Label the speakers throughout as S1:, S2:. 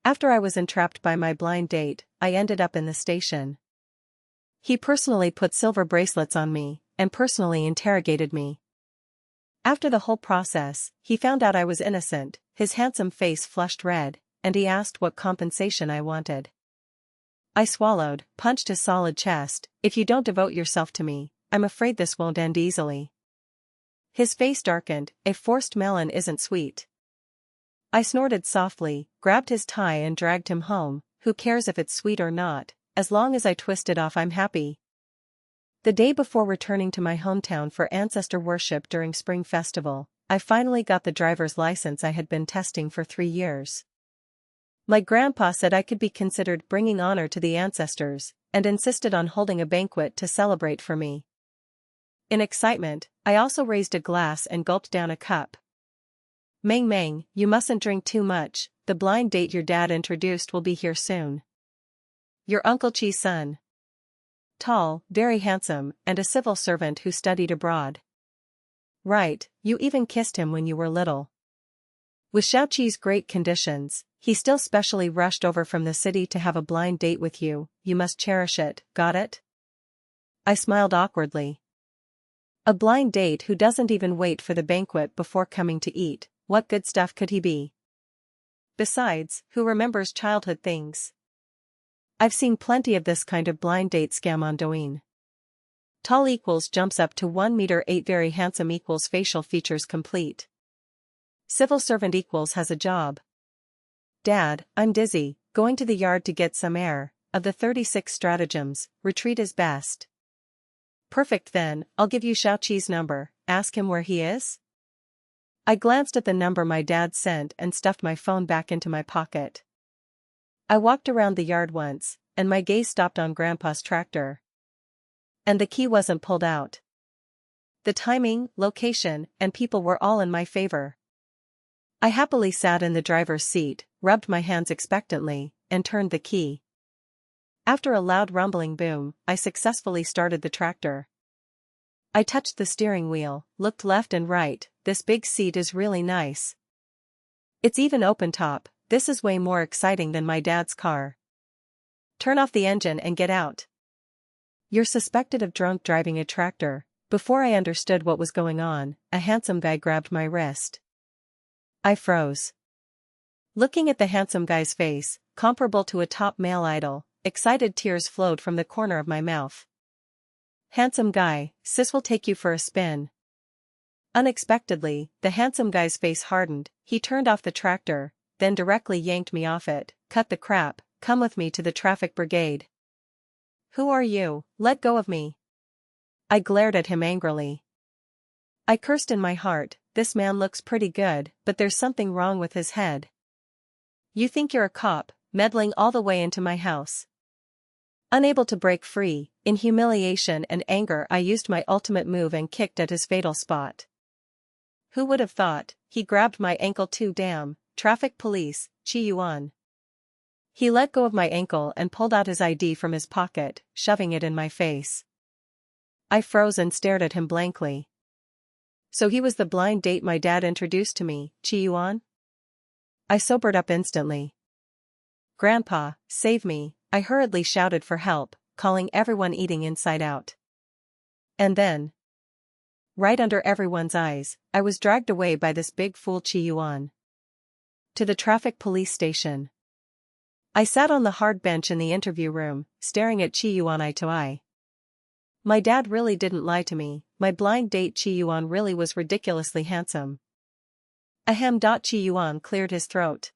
S1: After I was entrapped by my blind date, I ended up in the station. He personally put silver bracelets on me, and personally interrogated me. After the whole process, he found out I was innocent, his handsome face flushed red, and he asked what compensation I wanted. I swallowed, punched his solid chest. If you don't devote yourself to me, I'm afraid this won't end easily. His face darkened. A forced melon isn't sweet. I snorted softly, grabbed his tie and dragged him home. Who cares if it's sweet or not, as long as I twist it off I'm happy. The day before returning to my hometown for ancestor worship during Spring Festival, I finally got the driver's license I had been testing for 3 years. My grandpa said I could be considered bringing honor to the ancestors, and insisted on holding a banquet to celebrate for me. In excitement, I also raised a glass and gulped down a cup. Mang Mang, you mustn't drink too much, the blind date your dad introduced will be here soon. Your Uncle Chi's son. Tall, very handsome, and a civil servant who studied abroad. Right, you even kissed him when you were little. With Xiao Qi's great conditions, he still specially rushed over from the city to have a blind date with you. You must cherish it, got it? I smiled awkwardly. A blind date who doesn't even wait for the banquet before coming to eat, what good stuff could he be? Besides, who remembers childhood things? I've seen plenty of this kind of blind date scam on Douyin. Tall equals jumps up to 1 meter 8. Very handsome equals facial features complete. Civil servant equals has a job. Dad, I'm dizzy, going to the yard to get some air. Of the 36 stratagems, retreat is best. Perfect then, I'll give you Xiao Qi's number, ask him where he is? I glanced at the number my dad sent and stuffed my phone back into my pocket. I walked around the yard once, and my gaze stopped on Grandpa's tractor. And the key wasn't pulled out. The timing, location, and people were all in my favor. I happily sat in the driver's seat, rubbed my hands expectantly, and turned the key. After a loud rumbling boom, I successfully started the tractor. I touched the steering wheel, looked left and right. This big seat is really nice. It's even open top. This is way more exciting than my dad's car. Turn off the engine and get out. You're suspected of drunk driving a tractor. Before I understood what was going on, a handsome guy grabbed my wrist. I froze. Looking at the handsome guy's face, comparable to a top male idol, excited tears flowed from the corner of my mouth. Handsome guy, sis will take you for a spin. Unexpectedly, the handsome guy's face hardened. He turned off the tractor, then directly yanked me off it. Cut the crap, come with me to the traffic brigade. Who are you? Let go of me. I glared at him angrily. I cursed in my heart, this man looks pretty good, but there's something wrong with his head. You think you're a cop, meddling all the way into my house. Unable to break free, in humiliation and anger I used my ultimate move and kicked at his fatal spot. Who would have thought? He grabbed my ankle too. Damn, traffic police, Chi Yuan. He let go of my ankle and pulled out his ID from his pocket, shoving it in my face. I froze and stared at him blankly. So he was the blind date my dad introduced to me, Chi Yuan? I sobered up instantly. Grandpa, save me, I hurriedly shouted for help, calling everyone eating inside out. And then, right under everyone's eyes, I was dragged away by this big fool Chi Yuan. To the traffic police station. I sat on the hard bench in the interview room, staring at Chi Yuan eye to eye. My dad really didn't lie to me, my blind date Chi Yuan really was ridiculously handsome. Ahem. Chi Yuan cleared his throat.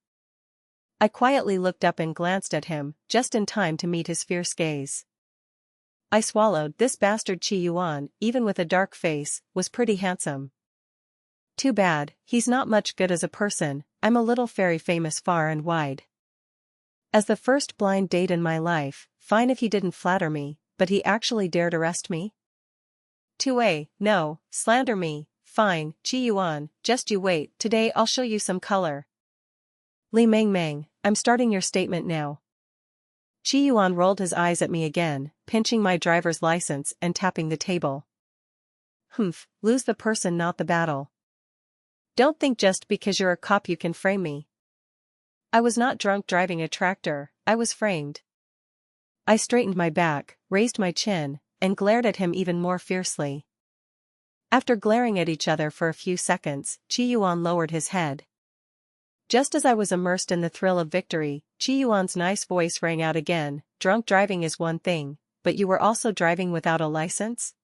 S1: I quietly looked up and glanced at him, just in time to meet his fierce gaze. I swallowed. This bastard Chi Yuan, even with a dark face, was pretty handsome. Too bad, he's not much good as a person. I'm a little fairy famous far and wide. As the first blind date in my life, fine if he didn't flatter me, but he actually dared arrest me? 2A, no, slander me, fine, Chi Yuan, just you wait, today I'll show you some color. Li Mang Mang, I'm starting your statement now. Chi Yuan rolled his eyes at me again, pinching my driver's license and tapping the table. Humph, lose the person not the battle. Don't think just because you're a cop you can frame me. I was not drunk driving a tractor, I was framed. I straightened my back, raised my chin, and glared at him even more fiercely. After glaring at each other for a few seconds, Chi-Yuan lowered his head. Just as I was immersed in the thrill of victory, Chi-Yuan's nice voice rang out again. Drunk driving is one thing, but you were also driving without a license?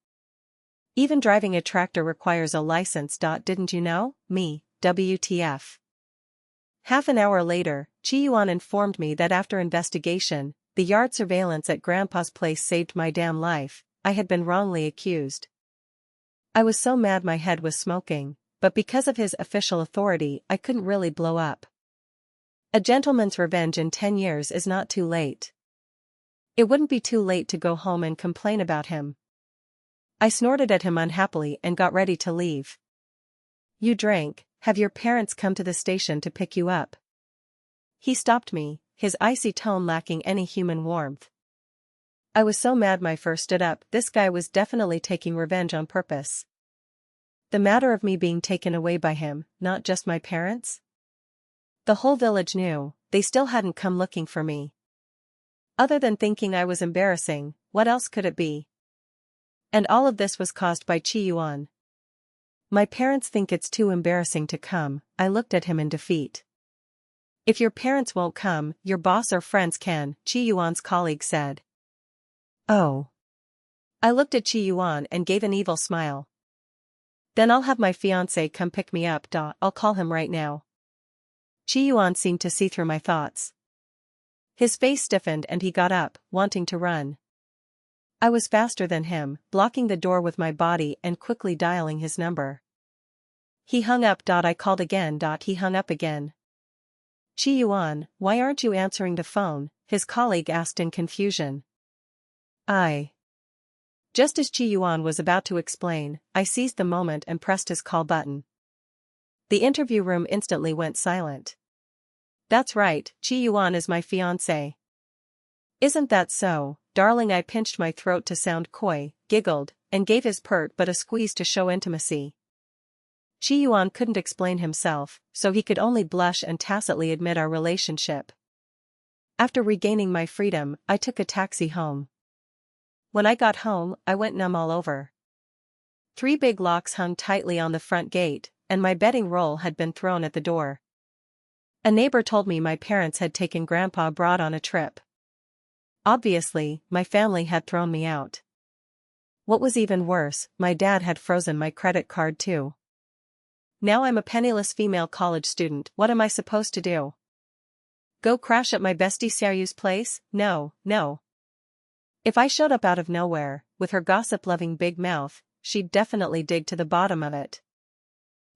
S1: Even driving a tractor requires a license. Didn't you know? Me, WTF. Half an hour later, Chi-Yuan informed me that after investigation, the yard surveillance at Grandpa's place saved my damn life. I had been wrongly accused. I was so mad my head was smoking, but because of his official authority I couldn't really blow up. A gentleman's revenge in 10 years is not too late. It wouldn't be too late to go home and complain about him. I snorted at him unhappily and got ready to leave. You drank, have your parents come to the station to pick you up? He stopped me, his icy tone lacking any human warmth. I was so mad my fur stood up. This guy was definitely taking revenge on purpose. The matter of me being taken away by him, not just my parents? The whole village knew, they still hadn't come looking for me. Other than thinking I was embarrassing, what else could it be? And all of this was caused by Chi-Yuan. My parents think it's too embarrassing to come. I looked at him in defeat. If your parents won't come, your boss or friends can, Chi-Yuan's colleague said. Oh. I looked at Chi-Yuan and gave an evil smile. Then I'll have my fiancé come pick me up. I'll call him right now. Chi-Yuan seemed to see through my thoughts. His face stiffened and he got up, wanting to run. I was faster than him, blocking the door with my body and quickly dialing his number. He hung up. I called again. He hung up again. Chi-Yuan, why aren't you answering the phone? His colleague asked in confusion. Just as Chi-Yuan was about to explain, I seized the moment and pressed his call button. The interview room instantly went silent. That's right, Chi-Yuan is my fiancé. Isn't that so, darling? I pinched my throat to sound coy, giggled, and gave his pert but a squeeze to show intimacy. Chi-Yuan couldn't explain himself, so he could only blush and tacitly admit our relationship. After regaining my freedom, I took a taxi home. When I got home, I went numb all over. 3 big locks hung tightly on the front gate, and my bedding roll had been thrown at the door. A neighbor told me my parents had taken Grandpa abroad on a trip. Obviously, my family had thrown me out. What was even worse, my dad had frozen my credit card too. Now I'm a penniless female college student. What am I supposed to do? Go crash at my bestie Saryu's place? No. If I showed up out of nowhere, with her gossip-loving big mouth, she'd definitely dig to the bottom of it.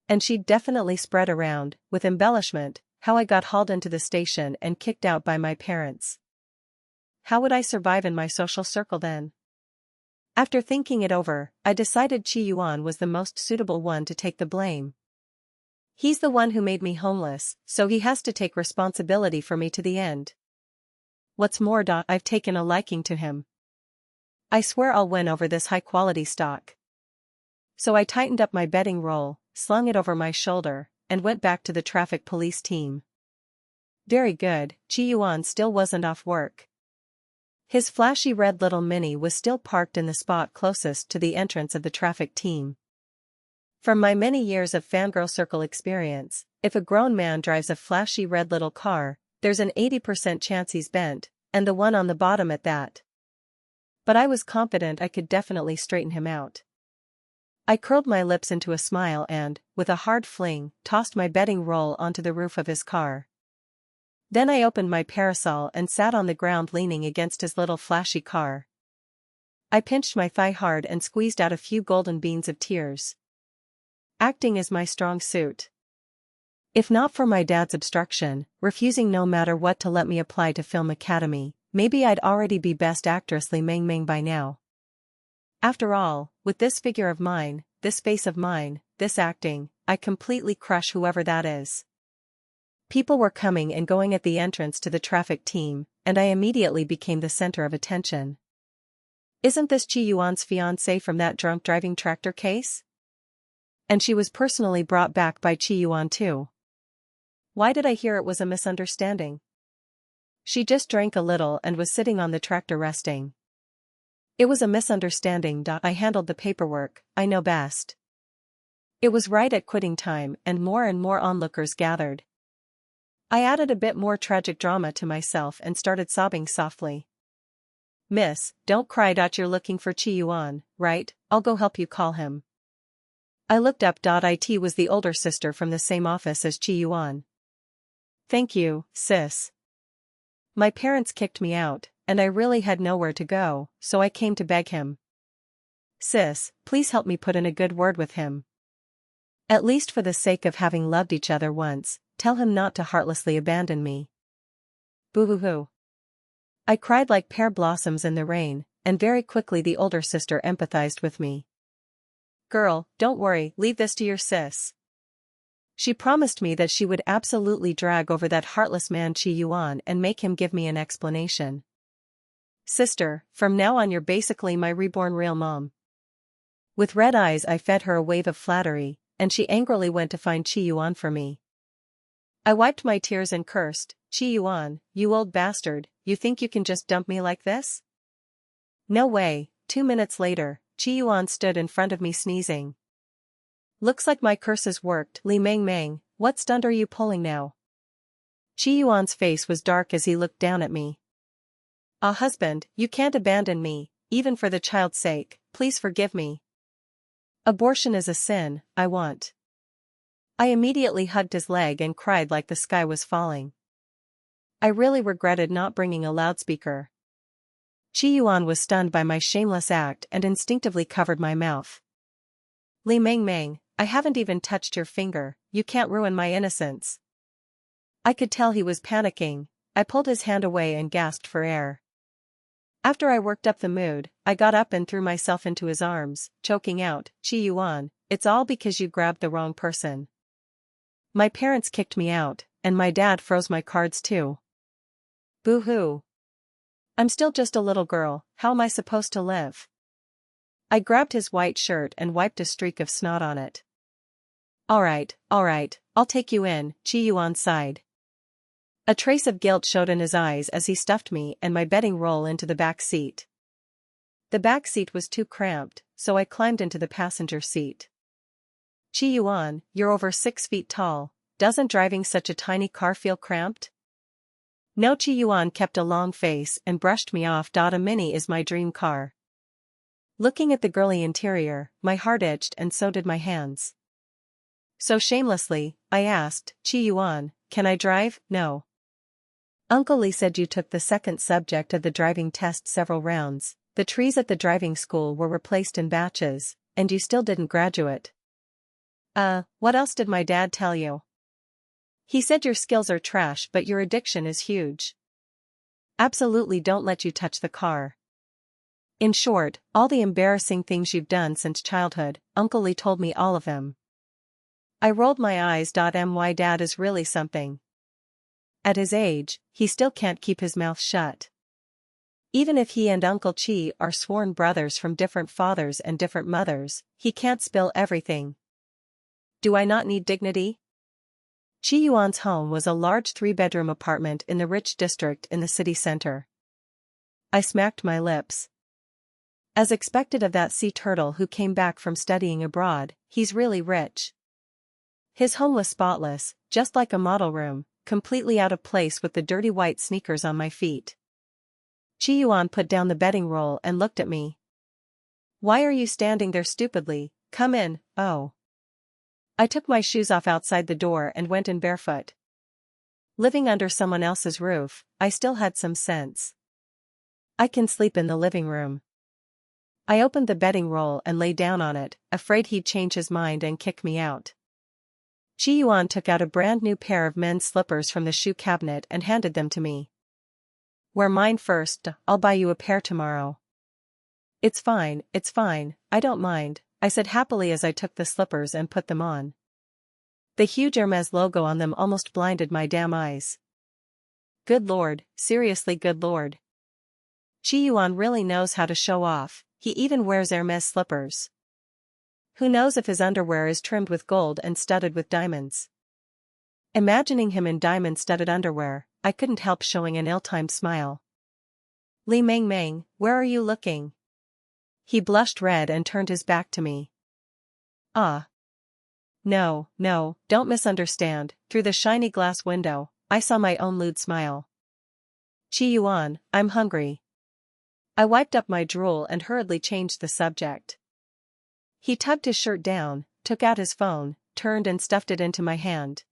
S1: And she'd definitely spread around, with embellishment, how I got hauled into the station and kicked out by my parents. How would I survive in my social circle then? After thinking it over, I decided Chi-Yuan was the most suitable one to take the blame. He's the one who made me homeless, so he has to take responsibility for me to the end. What's more, I've taken a liking to him. I swear I'll win over this high-quality stock. So I tightened up my bedding roll, slung it over my shoulder, and went back to the traffic police team. Very good, Chi-Yuan still wasn't off work. His flashy red little Mini was still parked in the spot closest to the entrance of the traffic team. From my many years of fangirl circle experience, if a grown man drives a flashy red little car, there's an 80% chance he's bent, and the one on the bottom at that. But I was confident I could definitely straighten him out. I curled my lips into a smile and, with a hard fling, tossed my bedding roll onto the roof of his car. Then I opened my parasol and sat on the ground leaning against his little flashy car. I pinched my thigh hard and squeezed out a few golden beans of tears. Acting is my strong suit. If not for my dad's obstruction, refusing no matter what to let me apply to Film Academy, maybe I'd already be Best Actress Li Meng Meng by now. After all, with this figure of mine, this face of mine, this acting, I completely crush whoever that is. People were coming and going at the entrance to the traffic team, and I immediately became the center of attention. Isn't this Chi-Yuan's fiancée from that drunk driving tractor case? And she was personally brought back by Chi-Yuan too. Why did I hear it was a misunderstanding? She just drank a little and was sitting on the tractor resting. It was a misunderstanding. I handled the paperwork, I know best. It was right at quitting time and more onlookers gathered. I added a bit more tragic drama to myself and started sobbing softly. Miss, don't cry. You're looking for Chi Yuan, right? I'll go help you call him. I looked up. It was the older sister from the same office as Chi Yuan. Thank you, sis. My parents kicked me out, and I really had nowhere to go, so I came to beg him. Sis, please help me put in a good word with him. At least for the sake of having loved each other once, tell him not to heartlessly abandon me. Boo-hoo-hoo. I cried like pear blossoms in the rain, and very quickly the older sister empathized with me. Girl, don't worry, leave this to your sis. She promised me that she would absolutely drag over that heartless man Chi Yuan and make him give me an explanation. Sister, from now on you're basically my reborn real mom. With red eyes I fed her a wave of flattery, and she angrily went to find Chi Yuan for me. I wiped my tears and cursed, Chi Yuan, you old bastard, you think you can just dump me like this? No way. 2 minutes later, Chi Yuan stood in front of me sneezing. Looks like my curses worked. Li Meng Meng, what stunt are you pulling now? Chi Yuan's face was dark as he looked down at me. Ah, husband, you can't abandon me, even for the child's sake, please forgive me. Abortion is a sin, I want. I immediately hugged his leg and cried like the sky was falling. I really regretted not bringing a loudspeaker. Chi Yuan was stunned by my shameless act and instinctively covered my mouth. Li Meng Meng, I haven't even touched your finger, you can't ruin my innocence. I could tell he was panicking. I pulled his hand away and gasped for air. After I worked up the mood, I got up and threw myself into his arms, choking out, Chi Yuan, it's all because you grabbed the wrong person. My parents kicked me out, and my dad froze my cards too. Boo-hoo. I'm still just a little girl, how am I supposed to live? I grabbed his white shirt and wiped a streak of snot on it. Alright, I'll take you in, Chi Yuan sighed. A trace of guilt showed in his eyes as he stuffed me and my bedding roll into the back seat. The back seat was too cramped, so I climbed into the passenger seat. Chi Yuan, you're over 6 feet tall, doesn't driving such a tiny car feel cramped? No, Chi Yuan kept a long face and brushed me off. A Mini is my dream car. Looking at the girly interior, my heart itched and so did my hands. So shamelessly, I asked, Chi Yuan, can I drive? No. Uncle Lee said you took the second subject of the driving test several rounds, the trees at the driving school were replaced in batches, and you still didn't graduate. What else did my dad tell you? He said your skills are trash but your addiction is huge. Absolutely don't let you touch the car. In short, all the embarrassing things you've done since childhood, Uncle Lee told me all of them. I rolled my eyes. My dad is really something. At his age, he still can't keep his mouth shut. Even if he and Uncle Chi are sworn brothers from different fathers and different mothers, he can't spill everything. Do I not need dignity? Chi Yuan's home was a large 3-bedroom apartment in the rich district in the city center. I smacked my lips. As expected of that sea turtle who came back from studying abroad, he's really rich. His home was spotless, just like a model room, completely out of place with the dirty white sneakers on my feet. Chi Yuan put down the bedding roll and looked at me. Why are you standing there stupidly? Come in, oh. I took my shoes off outside the door and went in barefoot. Living under someone else's roof, I still had some sense. I can sleep in the living room. I opened the bedding roll and lay down on it, afraid he'd change his mind and kick me out. Chi Yuan took out a brand new pair of men's slippers from the shoe cabinet and handed them to me. Wear mine first, I'll buy you a pair tomorrow. It's fine, I don't mind, I said happily as I took the slippers and put them on. The huge Hermes logo on them almost blinded my damn eyes. Good lord, seriously good lord. Chi Yuan really knows how to show off, he even wears Hermes slippers. Who knows if his underwear is trimmed with gold and studded with diamonds. Imagining him in diamond-studded underwear, I couldn't help showing an ill-timed smile. Li Meng Meng, where are you looking? He blushed red and turned his back to me. Ah. No, don't misunderstand. Through the shiny glass window, I saw my own lewd smile. Qi Yuan, I'm hungry. I wiped up my drool and hurriedly changed the subject. He tugged his shirt down, took out his phone, turned and stuffed it into my hand.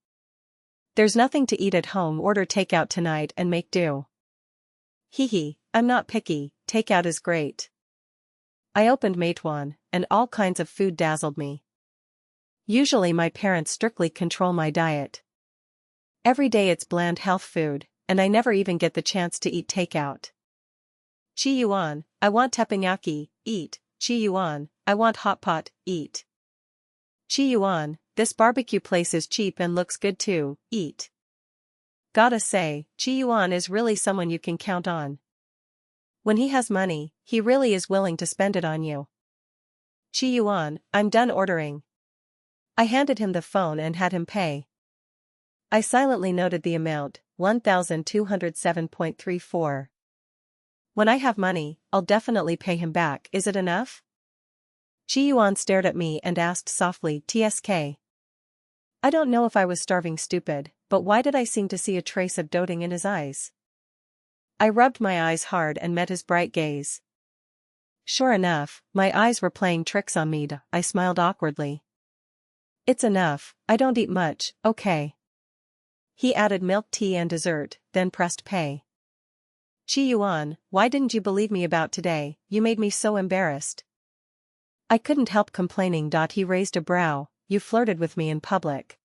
S1: There's nothing to eat at home, order takeout tonight and make do. Hee, I'm not picky, takeout is great. I opened Meituan, and all kinds of food dazzled me. Usually my parents strictly control my diet. Every day it's bland health food, and I never even get the chance to eat takeout. Qi Yuan, I want teppanyaki, eat. Qi Yuan, I want hot pot, eat. Qi Yuan, this barbecue place is cheap and looks good too, eat. Gotta say, Qi Yuan is really someone you can count on. When he has money, he really is willing to spend it on you. Qi Yuan, I'm done ordering. I handed him the phone and had him pay. I silently noted the amount, 1,207.34. When I have money, I'll definitely pay him back. Is it enough? Qi Yuan stared at me and asked softly, TSK. I don't know if I was starving stupid, but why did I seem to see a trace of doting in his eyes? I rubbed my eyes hard and met his bright gaze. Sure enough, my eyes were playing tricks on me. I smiled awkwardly. It's enough, I don't eat much, okay. He added milk tea and dessert, then pressed pay. Qi Yuan, why didn't you believe me about today? You made me so embarrassed. I couldn't help complaining. He raised a brow, you flirted with me in public.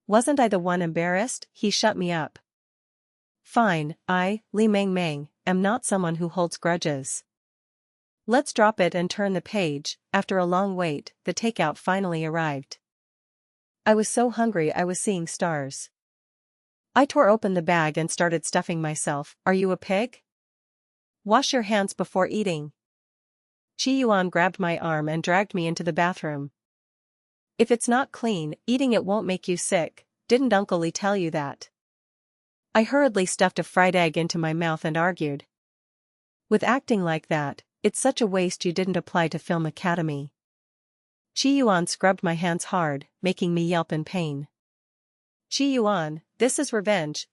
S1: Wasn't I the one embarrassed? He shut me up. Fine, I, Li Meng Meng, am not someone who holds grudges. Let's drop it and turn the page. After a long wait, the takeout finally arrived. I was so hungry I was seeing stars. I tore open the bag and started stuffing myself. Are you a pig? Wash your hands before eating. Qi Yuan grabbed my arm and dragged me into the bathroom. If it's not clean, eating it won't make you sick. Didn't Uncle Li tell you that? I hurriedly stuffed a fried egg into my mouth and argued. With acting like that, it's such a waste you didn't apply to Film Academy. Qi Yuan scrubbed my hands hard, making me yelp in pain. Qi Yuan, this is revenge,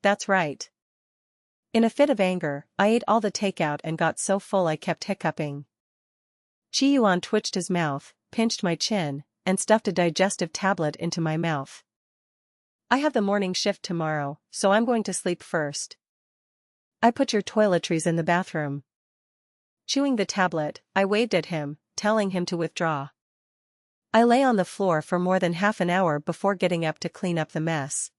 S1: that's right. In a fit of anger, I ate all the takeout and got so full I kept hiccuping. Qi Yuan twitched his mouth, pinched my chin, and stuffed a digestive tablet into my mouth. I have the morning shift tomorrow, so I'm going to sleep first. I put your toiletries in the bathroom. Chewing the tablet, I waved at him, telling him to withdraw. I lay on the floor for more than half an hour before getting up to clean up the mess.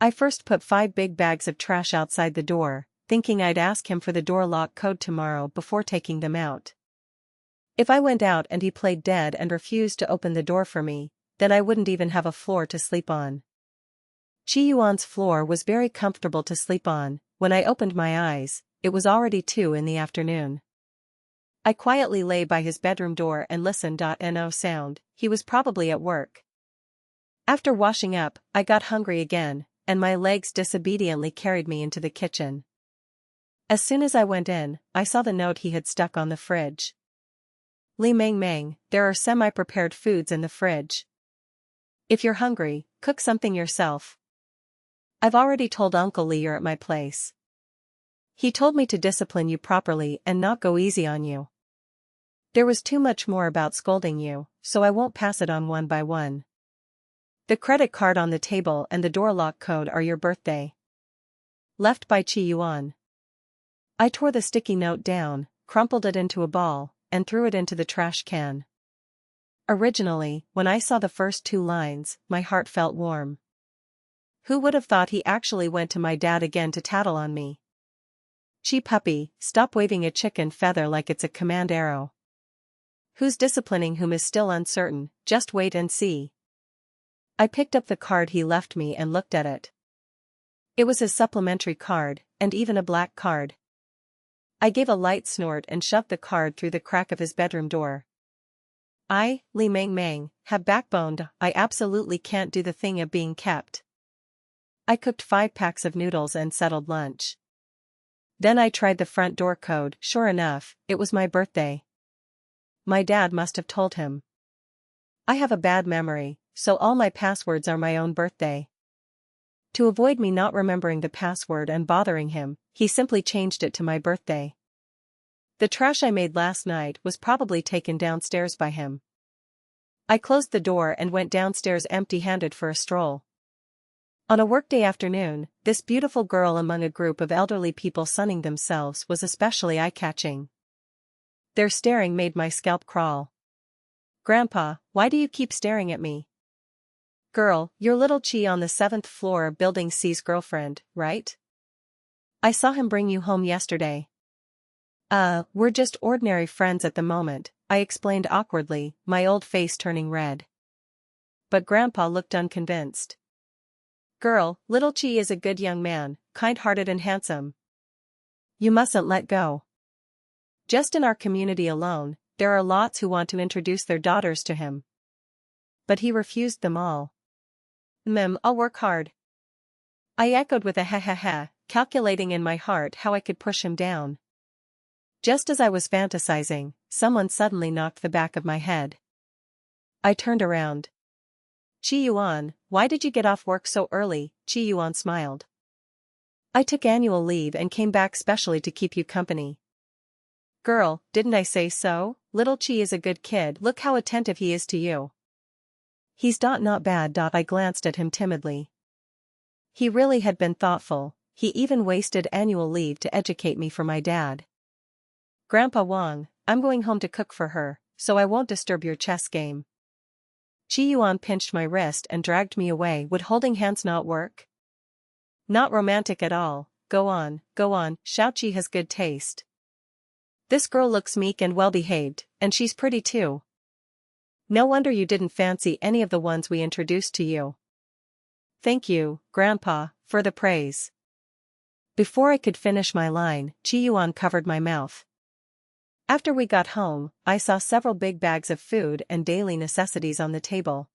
S1: I first put 5 big bags of trash outside the door, thinking I'd ask him for the door lock code tomorrow before taking them out. If I went out and he played dead and refused to open the door for me, then I wouldn't even have a floor to sleep on. Qi Yuan's floor was very comfortable to sleep on. When I opened my eyes, it was already 2 in the afternoon. I quietly lay by his bedroom door and listened. No sound, he was probably at work. After washing up, I got hungry again, and my legs disobediently carried me into the kitchen. As soon as I went in, I saw the note he had stuck on the fridge. Li Meng Meng, there are semi-prepared foods in the fridge. If you're hungry, cook something yourself. I've already told Uncle Li you're at my place. He told me to discipline you properly and not go easy on you. There was too much more about scolding you, so I won't pass it on one by one. The credit card on the table and the door lock code are your birthday. Left by Qi Yuan. I tore the sticky note down, crumpled it into a ball, and threw it into the trash can. Originally, when I saw the first 2 lines, my heart felt warm. Who would have thought he actually went to my dad again to tattle on me? Gee puppy, stop waving a chicken feather like it's a command arrow. Who's disciplining whom is still uncertain, just wait and see. I picked up the card he left me and looked at it. It was his supplementary card, and even a black card. I gave a light snort and shoved the card through the crack of his bedroom door. Li Mang Mang, have backbone. I absolutely can't do the thing of being kept. I cooked 5 packs of noodles and settled lunch. Then I tried the front door code. Sure enough, it was my birthday. My dad must have told him. I have a bad memory, so all my passwords are my own birthday. To avoid me not remembering the password and bothering him, he simply changed it to my birthday. The trash I made last night was probably taken downstairs by him. I closed the door and went downstairs empty-handed for a stroll. On a workday afternoon, this beautiful girl among a group of elderly people sunning themselves was especially eye-catching. Their staring made my scalp crawl. "Grandpa, why do you keep staring at me?" "Girl, you're little Chi on the 7th floor of Building C's girlfriend, right? I saw him bring you home yesterday." We're just ordinary friends at the moment," I explained awkwardly, my old face turning red. But Grandpa looked unconvinced. "Girl, little Chi is a good young man, kind-hearted and handsome. You mustn't let go. Just in our community alone, there are lots who want to introduce their daughters to him. But he refused them all." I'll work hard." I echoed with a ha, calculating in my heart how I could push him down. Just as I was fantasizing, someone suddenly knocked the back of my head. I turned around. "Chi Yuan, why did you get off work so early?" Chi Yuan smiled. "I took annual leave and came back specially to keep you company." "Girl, didn't I say so? Little Chi is a good kid. Look how attentive he is to you." "He's not bad." I glanced at him timidly. He really had been thoughtful. He even wasted annual leave to educate me for my dad. "Grandpa Wang, I'm going home to cook for her, so I won't disturb your chess game." Chi Yuan pinched my wrist and dragged me away. Would holding hands not work? "Not romantic at all. Go on, Xiao Chi has good taste. This girl looks meek and well-behaved, and she's pretty too. No wonder you didn't fancy any of the ones we introduced to you." "Thank you, Grandpa, for the praise." Before I could finish my line, Chi Yuan covered my mouth. After we got home, I saw several big bags of food and daily necessities on the table.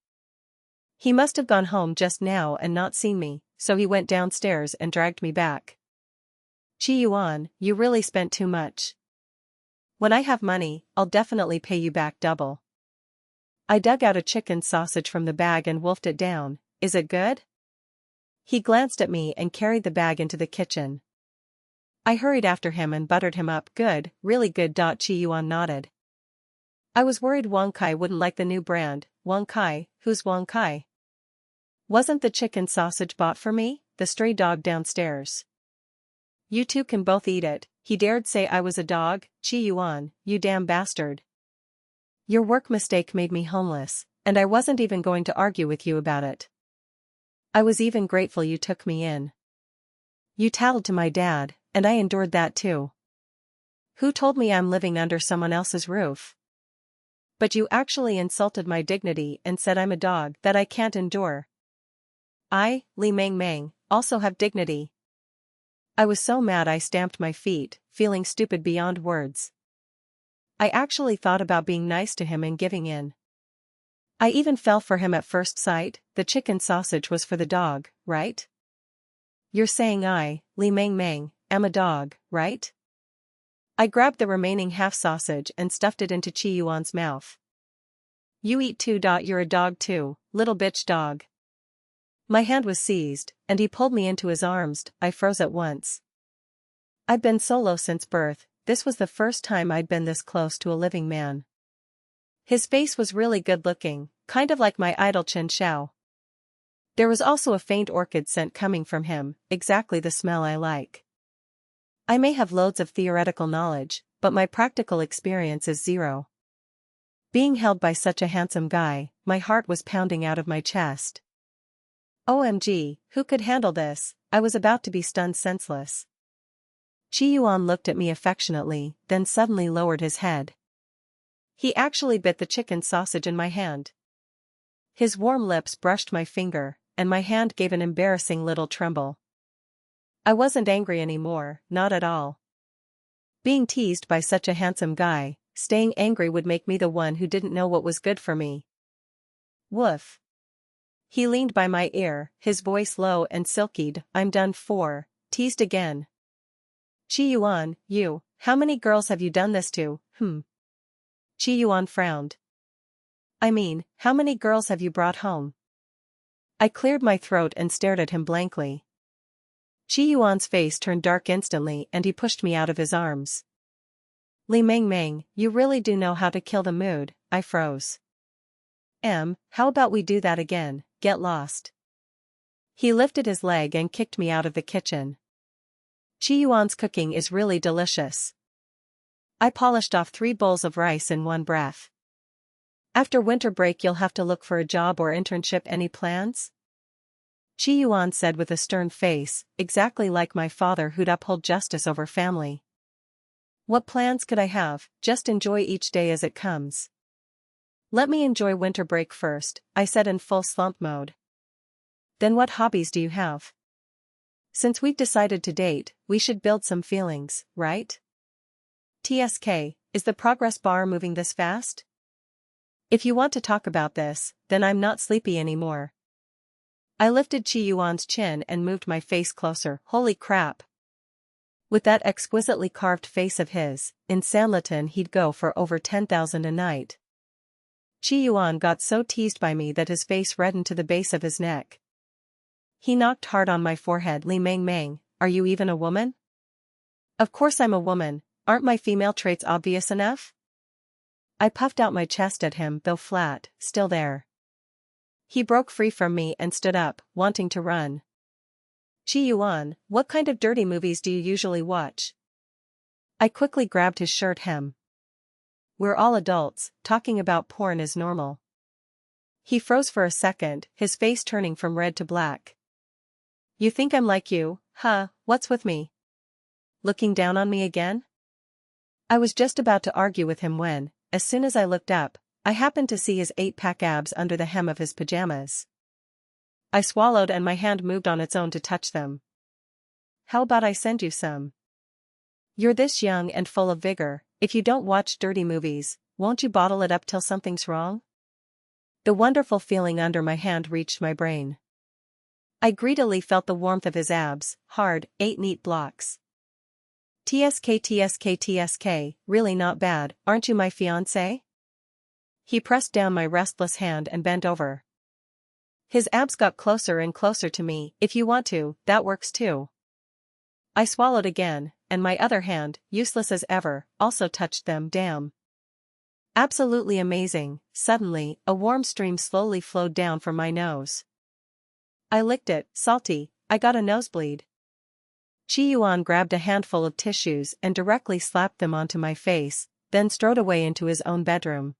S1: He must have gone home just now and not seen me, so he went downstairs and dragged me back. "Chi Yuan, you really spent too much. When I have money, I'll definitely pay you back double." I dug out a chicken sausage from the bag and wolfed it down. "Is it good?" He glanced at me and carried the bag into the kitchen. I hurried after him and buttered him up. "Good, really good." Chi Yuan nodded. I was worried Wang Kai wouldn't like the new brand. "Wang Kai, who's Wang Kai?" "Wasn't the chicken sausage bought for me?" "The stray dog downstairs. You two can both eat it." He dared say I was a dog. "Chi Yuan, you damn bastard. Your work mistake made me homeless, and I wasn't even going to argue with you about it. I was even grateful you took me in. You tattled to my dad, and I endured that too. Who told me I'm living under someone else's roof? But you actually insulted my dignity and said I'm a dog that I can't endure. I, Li Mang Mang, also have dignity." I was so mad I stamped my feet, feeling stupid beyond words. I actually thought about being nice to him and giving in. I even fell for him at first sight. The chicken sausage was for the dog, right? You're saying I, Li Mang Mang, am a dog, right? I grabbed the remaining half sausage and stuffed it into Chi Yuan's mouth. "You eat too. You're a dog too, little bitch dog." My hand was seized, and he pulled me into his arms. I froze at once. I'd been solo since birth. This was the first time I'd been this close to a living man. His face was really good-looking, kind of like my idol Chen Xiao. There was also a faint orchid scent coming from him, exactly the smell I like. I may have loads of theoretical knowledge, but my practical experience is zero. Being held by such a handsome guy, my heart was pounding out of my chest. OMG, who could handle this? I was about to be stunned senseless. Chi Yuan looked at me affectionately, then suddenly lowered his head. He actually bit the chicken sausage in my hand. His warm lips brushed my finger, and my hand gave an embarrassing little tremble. I wasn't angry anymore, not at all. Being teased by such a handsome guy, staying angry would make me the one who didn't know what was good for me. Woof. He leaned by my ear, his voice low and silkied. I'm done for, teased again. Chi-Yuan, how many girls have you done this to, Chi-Yuan frowned. I mean, how many girls have you brought home? I cleared my throat and stared at him blankly. Chi-Yuan's face turned dark instantly and he pushed me out of his arms. Li Meng, you really do know how to kill the mood, I froze. How about we do that again, get lost. He lifted his leg and kicked me out of the kitchen. Chi-Yuan's cooking is really delicious. I polished off 3 bowls of rice in one breath. After winter break you'll have to look for a job or internship. Any plans? Chi-Yuan said with a stern face, exactly like my father who'd uphold justice over family. What plans could I have? Just enjoy each day as it comes. Let me enjoy winter break first, I said in full slump mode. Then what hobbies do you have? Since we've decided to date, we should build some feelings, right? TSK, is the progress bar moving this fast? If you want to talk about this, then I'm not sleepy anymore. I lifted Chi-Yuan's chin and moved my face closer. Holy crap. With that exquisitely carved face of his, in Sanlitun he'd go for over 10,000 a night. Chi-Yuan got so teased by me that his face reddened to the base of his neck. He knocked hard on my forehead. Li Meng, are you even a woman? Of course I'm a woman, aren't my female traits obvious enough? I puffed out my chest at him, though flat, still there. He broke free from me and stood up, wanting to run. Chi-Yuan, what kind of dirty movies do you usually watch? I quickly grabbed his shirt hem. We're all adults, talking about porn is normal. He froze for a second, his face turning from red to black. You think I'm like you, huh? What's with me? Looking down on me again? I was just about to argue with him when, as soon as I looked up, I happened to see his 8-pack abs under the hem of his pajamas. I swallowed and my hand moved on its own to touch them. How about I send you some? You're this young and full of vigor, if you don't watch dirty movies, won't you bottle it up till something's wrong? The wonderful feeling under my hand reached my brain. I greedily felt the warmth of his abs, hard, 8 neat blocks. TSK, really not bad, aren't you my fiancé? He pressed down my restless hand and bent over. His abs got closer and closer to me. If you want to, that works too. I swallowed again, and my other hand, useless as ever, also touched them. Damn. Absolutely amazing. Suddenly, a warm stream slowly flowed down from my nose. I licked it, salty, I got a nosebleed. Chi-Yuan grabbed a handful of tissues and directly slapped them onto my face, then strode away into his own bedroom.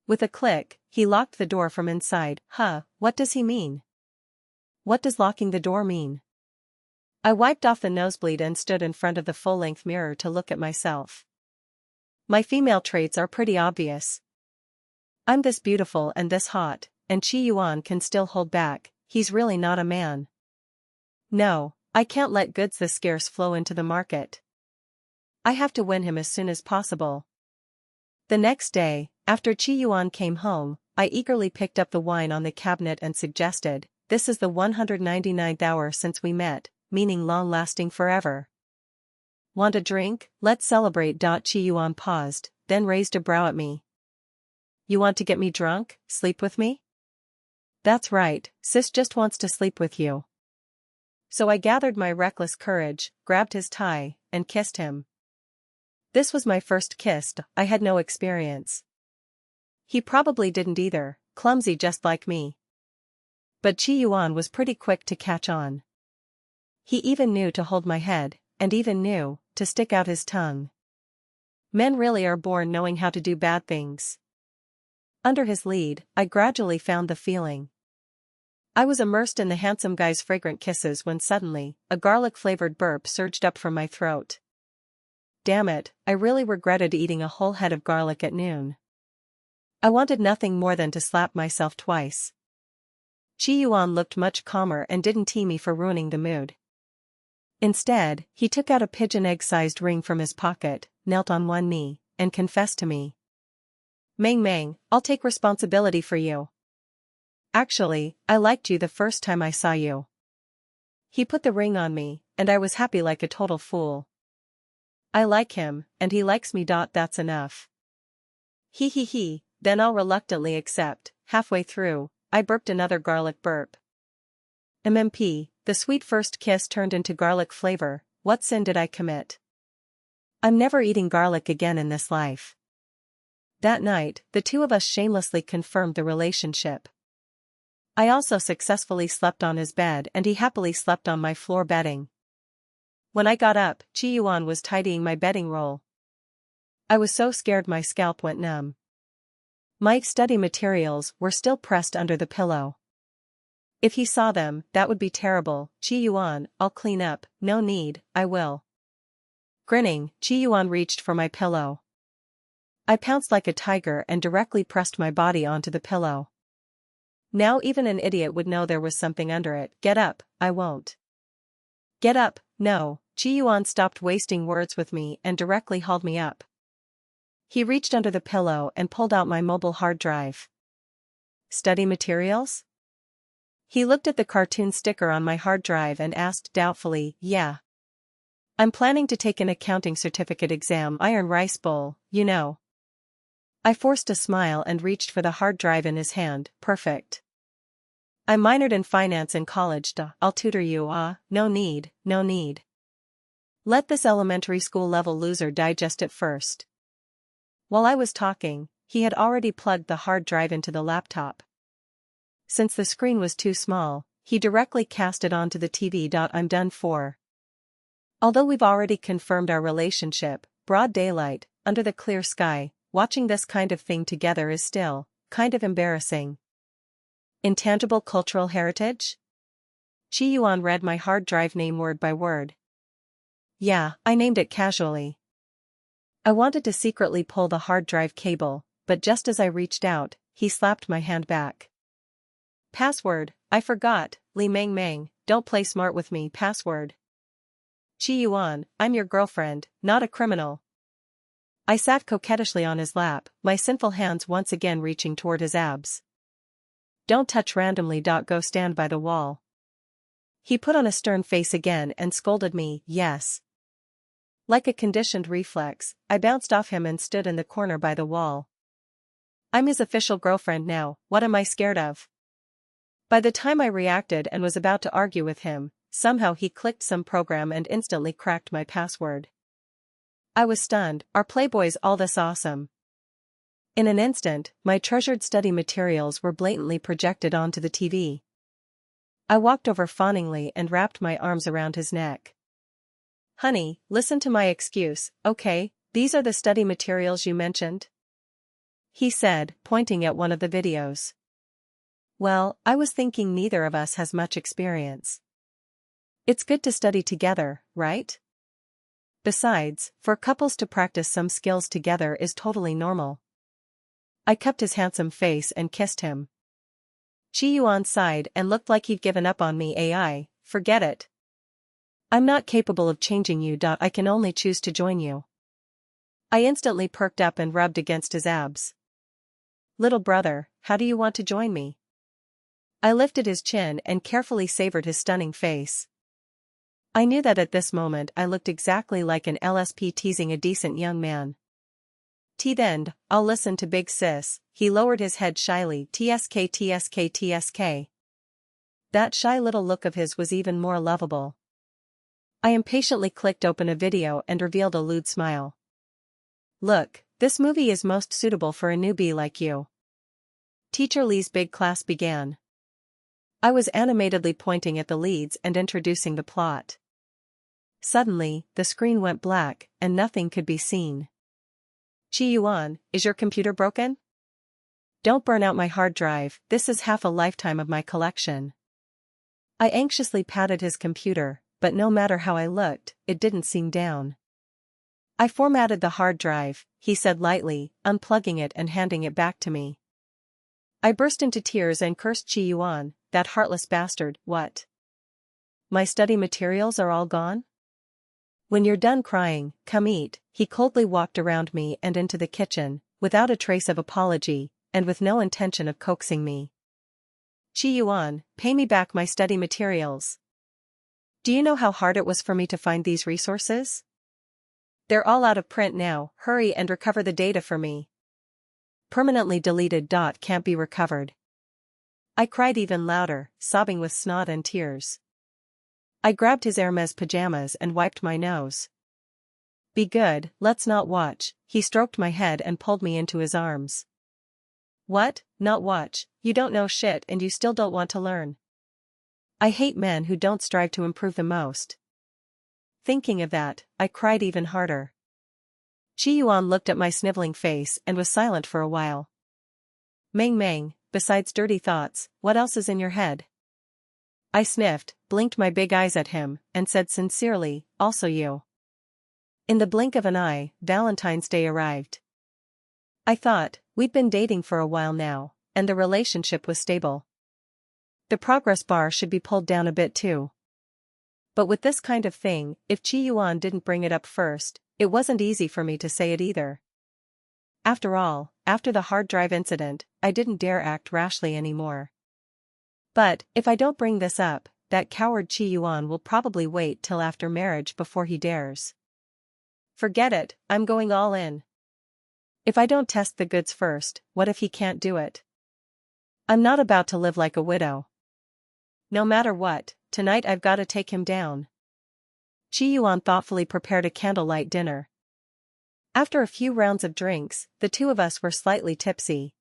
S1: With a click, he locked the door from inside. What does he mean? What does locking the door mean? I wiped off the nosebleed and stood in front of the full-length mirror to look at myself. My female traits are pretty obvious. I'm this beautiful and this hot, and Chi-Yuan can still hold back. He's really not a man. No, I can't let goods this scarce flow into the market. I have to win him as soon as possible. The next day, after Chi-Yuan came home, I eagerly picked up the wine on the cabinet and suggested, this is the 199th hour since we met, meaning long-lasting forever. Want a drink? Let's celebrate. Chi-Yuan paused, then raised a brow at me. You want to get me drunk, sleep with me? That's right, sis just wants to sleep with you. So I gathered my reckless courage, grabbed his tie, and kissed him. This was my first kiss, I had no experience. He probably didn't either, clumsy just like me. But Chi-Yuan was pretty quick to catch on. He even knew to hold my head, and even knew to stick out his tongue. Men really are born knowing how to do bad things. Under his lead, I gradually found the feeling. I was immersed in the handsome guy's fragrant kisses when suddenly, a garlic-flavored burp surged up from my throat. Damn it, I really regretted eating a whole head of garlic at noon. I wanted nothing more than to slap myself twice. Chi-Yuan looked much calmer and didn't tee me for ruining the mood. Instead, he took out a pigeon egg-sized ring from his pocket, knelt on one knee, and confessed to me. Mang Mang, I'll take responsibility for you. Actually, I liked you the first time I saw you. He put the ring on me, and I was happy like a total fool. I like him, and he likes me. That's enough. He, then I'll reluctantly accept. Halfway through, I burped another garlic burp. MMP, the sweet first kiss turned into garlic flavor. What sin did I commit? I'm never eating garlic again in this life. That night, the two of us shamelessly confirmed the relationship. I also successfully slept on his bed and he happily slept on my floor bedding. When I got up, Chi-Yuan was tidying my bedding roll. I was so scared my scalp went numb. My study materials were still pressed under the pillow. If he saw them, that would be terrible. Chi-Yuan, I'll clean up. No need, I will. Grinning, Chi-Yuan reached for my pillow. I pounced like a tiger and directly pressed my body onto the pillow. Now even an idiot would know there was something under it. Get up, I won't. Get up, no. Chi-Yuan stopped wasting words with me and directly hauled me up. He reached under the pillow and pulled out my mobile hard drive. Study materials? He looked at the cartoon sticker on my hard drive and asked doubtfully, yeah. I'm planning to take an accounting certificate exam. Iron rice bowl, you know. I forced a smile and reached for the hard drive in his hand. Perfect. I minored in finance in college. I'll tutor you. No need, no need. Let this elementary school level loser digest it first. While I was talking, he had already plugged the hard drive into the laptop. Since the screen was too small, he directly cast it onto the TV. I'm done for. Although we've already confirmed our relationship, broad daylight, under the clear sky, watching this kind of thing together is still kind of embarrassing. Intangible cultural heritage? Chi-Yuan read my hard drive name word by word. Yeah, I named it casually. I wanted to secretly pull the hard drive cable, but just as I reached out, he slapped my hand back. Password, I forgot. Li Mang Mang, don't play smart with me. Password. Chi-Yuan, I'm your girlfriend, not a criminal. I sat coquettishly on his lap, my sinful hands once again reaching toward his abs. Don't touch randomly. Go stand by the wall. He put on a stern face again and scolded me. Yes. Like a conditioned reflex, I bounced off him and stood in the corner by the wall. I'm his official girlfriend now. What am I scared of? By the time I reacted and was about to argue with him, somehow he clicked some program and instantly cracked my password. I was stunned. Are Playboys all this awesome? In an instant, my treasured study materials were blatantly projected onto the TV. I walked over fawningly and wrapped my arms around his neck. Honey, listen to my excuse, okay? These are the study materials you mentioned? He said, pointing at one of the videos. Well, I was thinking neither of us has much experience. It's good to study together, right? Besides, for couples to practice some skills together is totally normal. I cupped his handsome face and kissed him. Chi-Yuan sighed and looked like he'd given up on me. AI, forget it. I'm not capable of changing you. I can only choose to join you. I instantly perked up and rubbed against his abs. Little brother, how do you want to join me? I lifted his chin and carefully savored his stunning face. I knew that at this moment I looked exactly like an LSP teasing a decent young man. Then, I'll listen to big sis. He lowered his head shyly. TSK. That shy little look of his was even more lovable. I impatiently clicked open a video and revealed a lewd smile. Look, this movie is most suitable for a newbie like you. Teacher Lee's big class began. I was animatedly pointing at the leads and introducing the plot. Suddenly, the screen went black, and nothing could be seen. Chi-Yuan, is your computer broken? Don't burn out my hard drive, this is half a lifetime of my collection. I anxiously patted his computer, but no matter how I looked, it didn't seem down. I formatted the hard drive, he said lightly, unplugging it and handing it back to me. I burst into tears and cursed Chi-Yuan, that heartless bastard. What? My study materials are all gone? When you're done crying, come eat, he coldly walked around me and into the kitchen, without a trace of apology, and with no intention of coaxing me. Chi-Yuan, pay me back my study materials. Do you know how hard it was for me to find these resources? They're all out of print now, hurry and recover the data for me. Permanently deleted. Can't be recovered. I cried even louder, sobbing with snot and tears. I grabbed his Hermes pajamas and wiped my nose. Be good, let's not watch. He stroked my head and pulled me into his arms. What, not watch? You don't know shit and you still don't want to learn. I hate men who don't strive to improve the most. Thinking of that, I cried even harder. Chi-Yuan looked at my sniveling face and was silent for a while. Meng, besides dirty thoughts, what else is in your head? I sniffed, blinked my big eyes at him, and said sincerely, also you. In the blink of an eye, Valentine's Day arrived. I thought, we'd been dating for a while now, and the relationship was stable. The progress bar should be pulled down a bit too. But with this kind of thing, if Chi-Yuan didn't bring it up first, it wasn't easy for me to say it either. After all, after the hard drive incident, I didn't dare act rashly anymore. But, if I don't bring this up, that coward Chi-Yuan will probably wait till after marriage before he dares. Forget it, I'm going all in. If I don't test the goods first, what if he can't do it? I'm not about to live like a widow. No matter what, tonight I've got to take him down. Chi-Yuan thoughtfully prepared a candlelight dinner. After a few rounds of drinks, the two of us were slightly tipsy.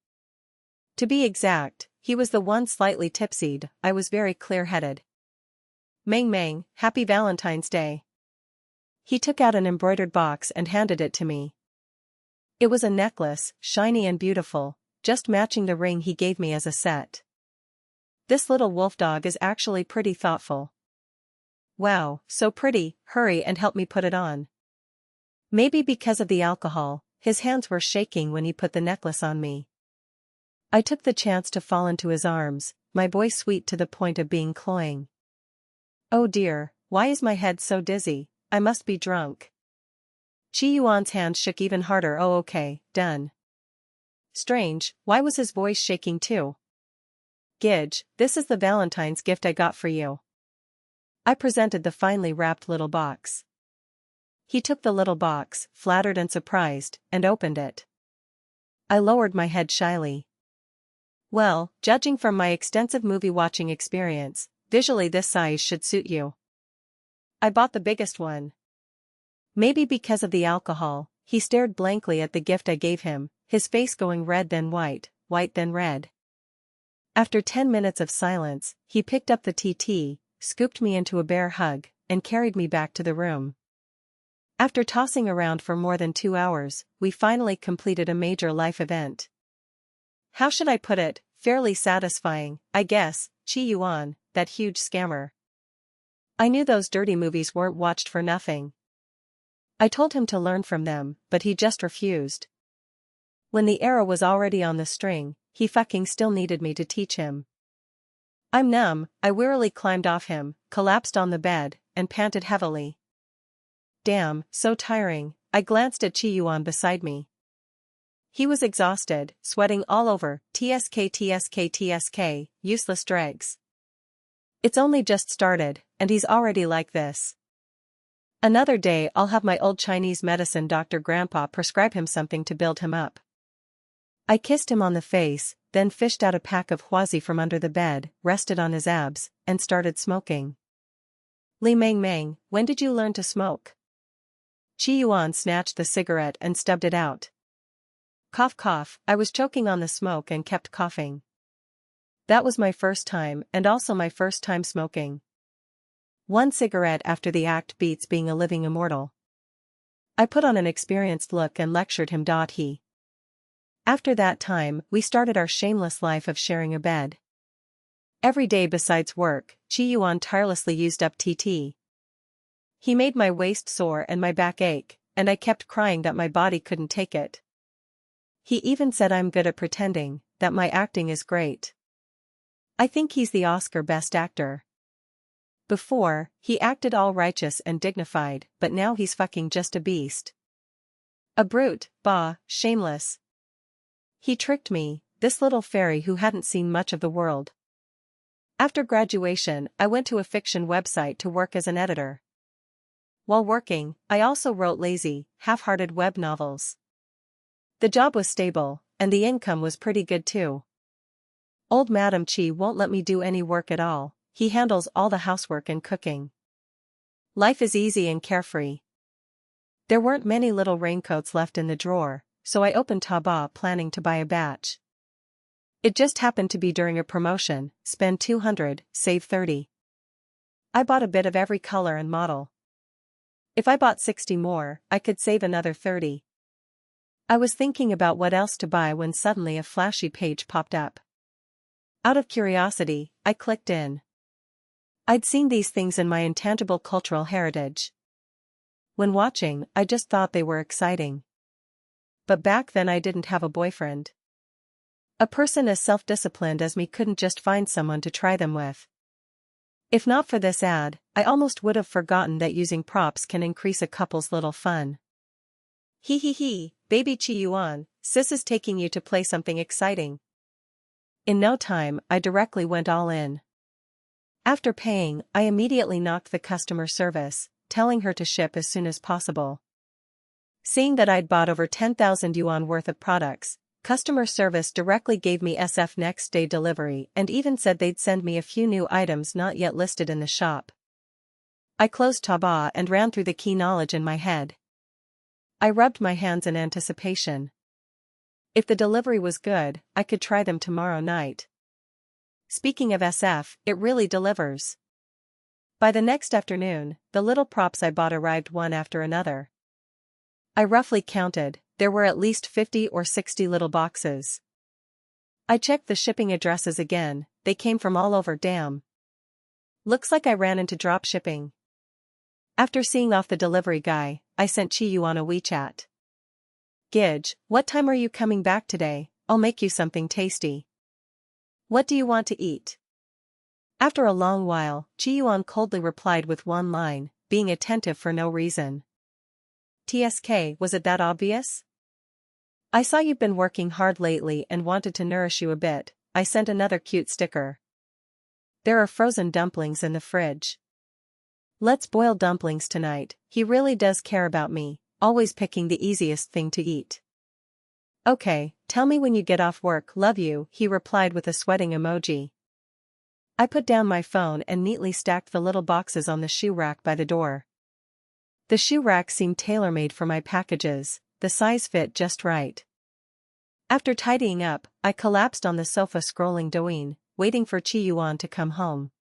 S1: To be exact, he was the one slightly tipsied, I was very clear-headed. Meng, happy Valentine's Day. He took out an embroidered box and handed it to me. It was a necklace, shiny and beautiful, just matching the ring he gave me as a set. This little wolf dog is actually pretty thoughtful. Wow, so pretty, hurry and help me put it on. Maybe because of the alcohol, his hands were shaking when he put the necklace on me. I took the chance to fall into his arms, my boy sweet to the point of being cloying. Oh dear, why is my head so dizzy? I must be drunk. Chi-Yuan's hand shook even harder. Oh okay, done. Strange, why was his voice shaking too? Gidge, this is the Valentine's gift I got for you. I presented the finely wrapped little box. He took the little box, flattered and surprised, and opened it. I lowered my head shyly. Well, judging from my extensive movie-watching experience, visually this size should suit you. I bought the biggest one. Maybe because of the alcohol, he stared blankly at the gift I gave him, his face going red then white, white then red. After 10 minutes of silence, he picked up the TT, scooped me into a bear hug, and carried me back to the room. After tossing around for more than 2 hours, we finally completed a major life event. How should I put it, fairly satisfying, I guess, Chi-Yuan, that huge scammer. I knew those dirty movies weren't watched for nothing. I told him to learn from them, but he just refused. When the arrow was already on the string, he fucking still needed me to teach him. I'm numb, I wearily climbed off him, collapsed on the bed, and panted heavily. Damn, so tiring, I glanced at Chi-Yuan beside me. He was exhausted, sweating all over, tsk, useless dregs. It's only just started, and he's already like this. Another day I'll have my old Chinese medicine Dr. Grandpa prescribe him something to build him up. I kissed him on the face, then fished out a pack of Huazi from under the bed, rested on his abs, and started smoking. Li Meng, when did you learn to smoke? Chi-Yuan snatched the cigarette and stubbed it out. Cough cough, I was choking on the smoke and kept coughing. That was my first time and also my first time smoking. One cigarette after the act beats being a living immortal. I put on an experienced look and lectured him. He. After that time, we started our shameless life of sharing a bed. Every day besides work, Chi-Yuan tirelessly used up TT. He made my waist sore and my back ache, and I kept crying that my body couldn't take it. He even said I'm good at pretending, that my acting is great. I think he's the Oscar Best Actor. Before, he acted all righteous and dignified, but now he's fucking just a beast. A brute, bah, shameless. He tricked me, this little fairy who hadn't seen much of the world. After graduation, I went to a fiction website to work as an editor. While working, I also wrote lazy, half-hearted web novels. The job was stable, and the income was pretty good too. Old Madam Chi won't let me do any work at all, he handles all the housework and cooking. Life is easy and carefree. There weren't many little raincoats left in the drawer, so I opened Taobao planning to buy a batch. It just happened to be during a promotion, spend 200, save 30. I bought a bit of every color and model. If I bought 60 more, I could save another 30. I was thinking about what else to buy when suddenly a flashy page popped up. Out of curiosity, I clicked in. I'd seen these things in my intangible cultural heritage. When watching, I just thought they were exciting. But back then I didn't have a boyfriend. A person as self-disciplined as me couldn't just find someone to try them with. If not for this ad, I almost would have forgotten that using props can increase a couple's little fun. Hee, baby Chi Yuan, sis is taking you to play something exciting. In no time, I directly went all in. After paying, I immediately knocked the customer service, telling her to ship as soon as possible. Seeing that I'd bought over 10,000 yuan worth of products, customer service directly gave me SF next day delivery and even said they'd send me a few new items not yet listed in the shop. I closed Taobao and ran through the key knowledge in my head. I rubbed my hands in anticipation. If the delivery was good, I could try them tomorrow night. Speaking of SF, it really delivers. By the next afternoon, the little props I bought arrived one after another. I roughly counted, there were at least 50 or 60 little boxes. I checked the shipping addresses again, they came from all over damn. Looks like I ran into drop shipping. After seeing off the delivery guy, I sent Chi Yuan a WeChat. Gidge, what time are you coming back today? I'll make you something tasty. What do you want to eat? After a long while, Chi Yuan coldly replied with one line, being attentive for no reason. TSK, was it that obvious? I saw you've been working hard lately and wanted to nourish you a bit. I sent another cute sticker. There are frozen dumplings in the fridge. Let's boil dumplings tonight. He really does care about me, always picking the easiest thing to eat. Okay, tell me when you get off work, love you, he replied with a sweating emoji. I put down my phone and neatly stacked the little boxes on the shoe rack by the door. The shoe rack seemed tailor-made for my packages, the size fit just right. After tidying up, I collapsed on the sofa scrolling Douyin, waiting for Chi Yuan to come home.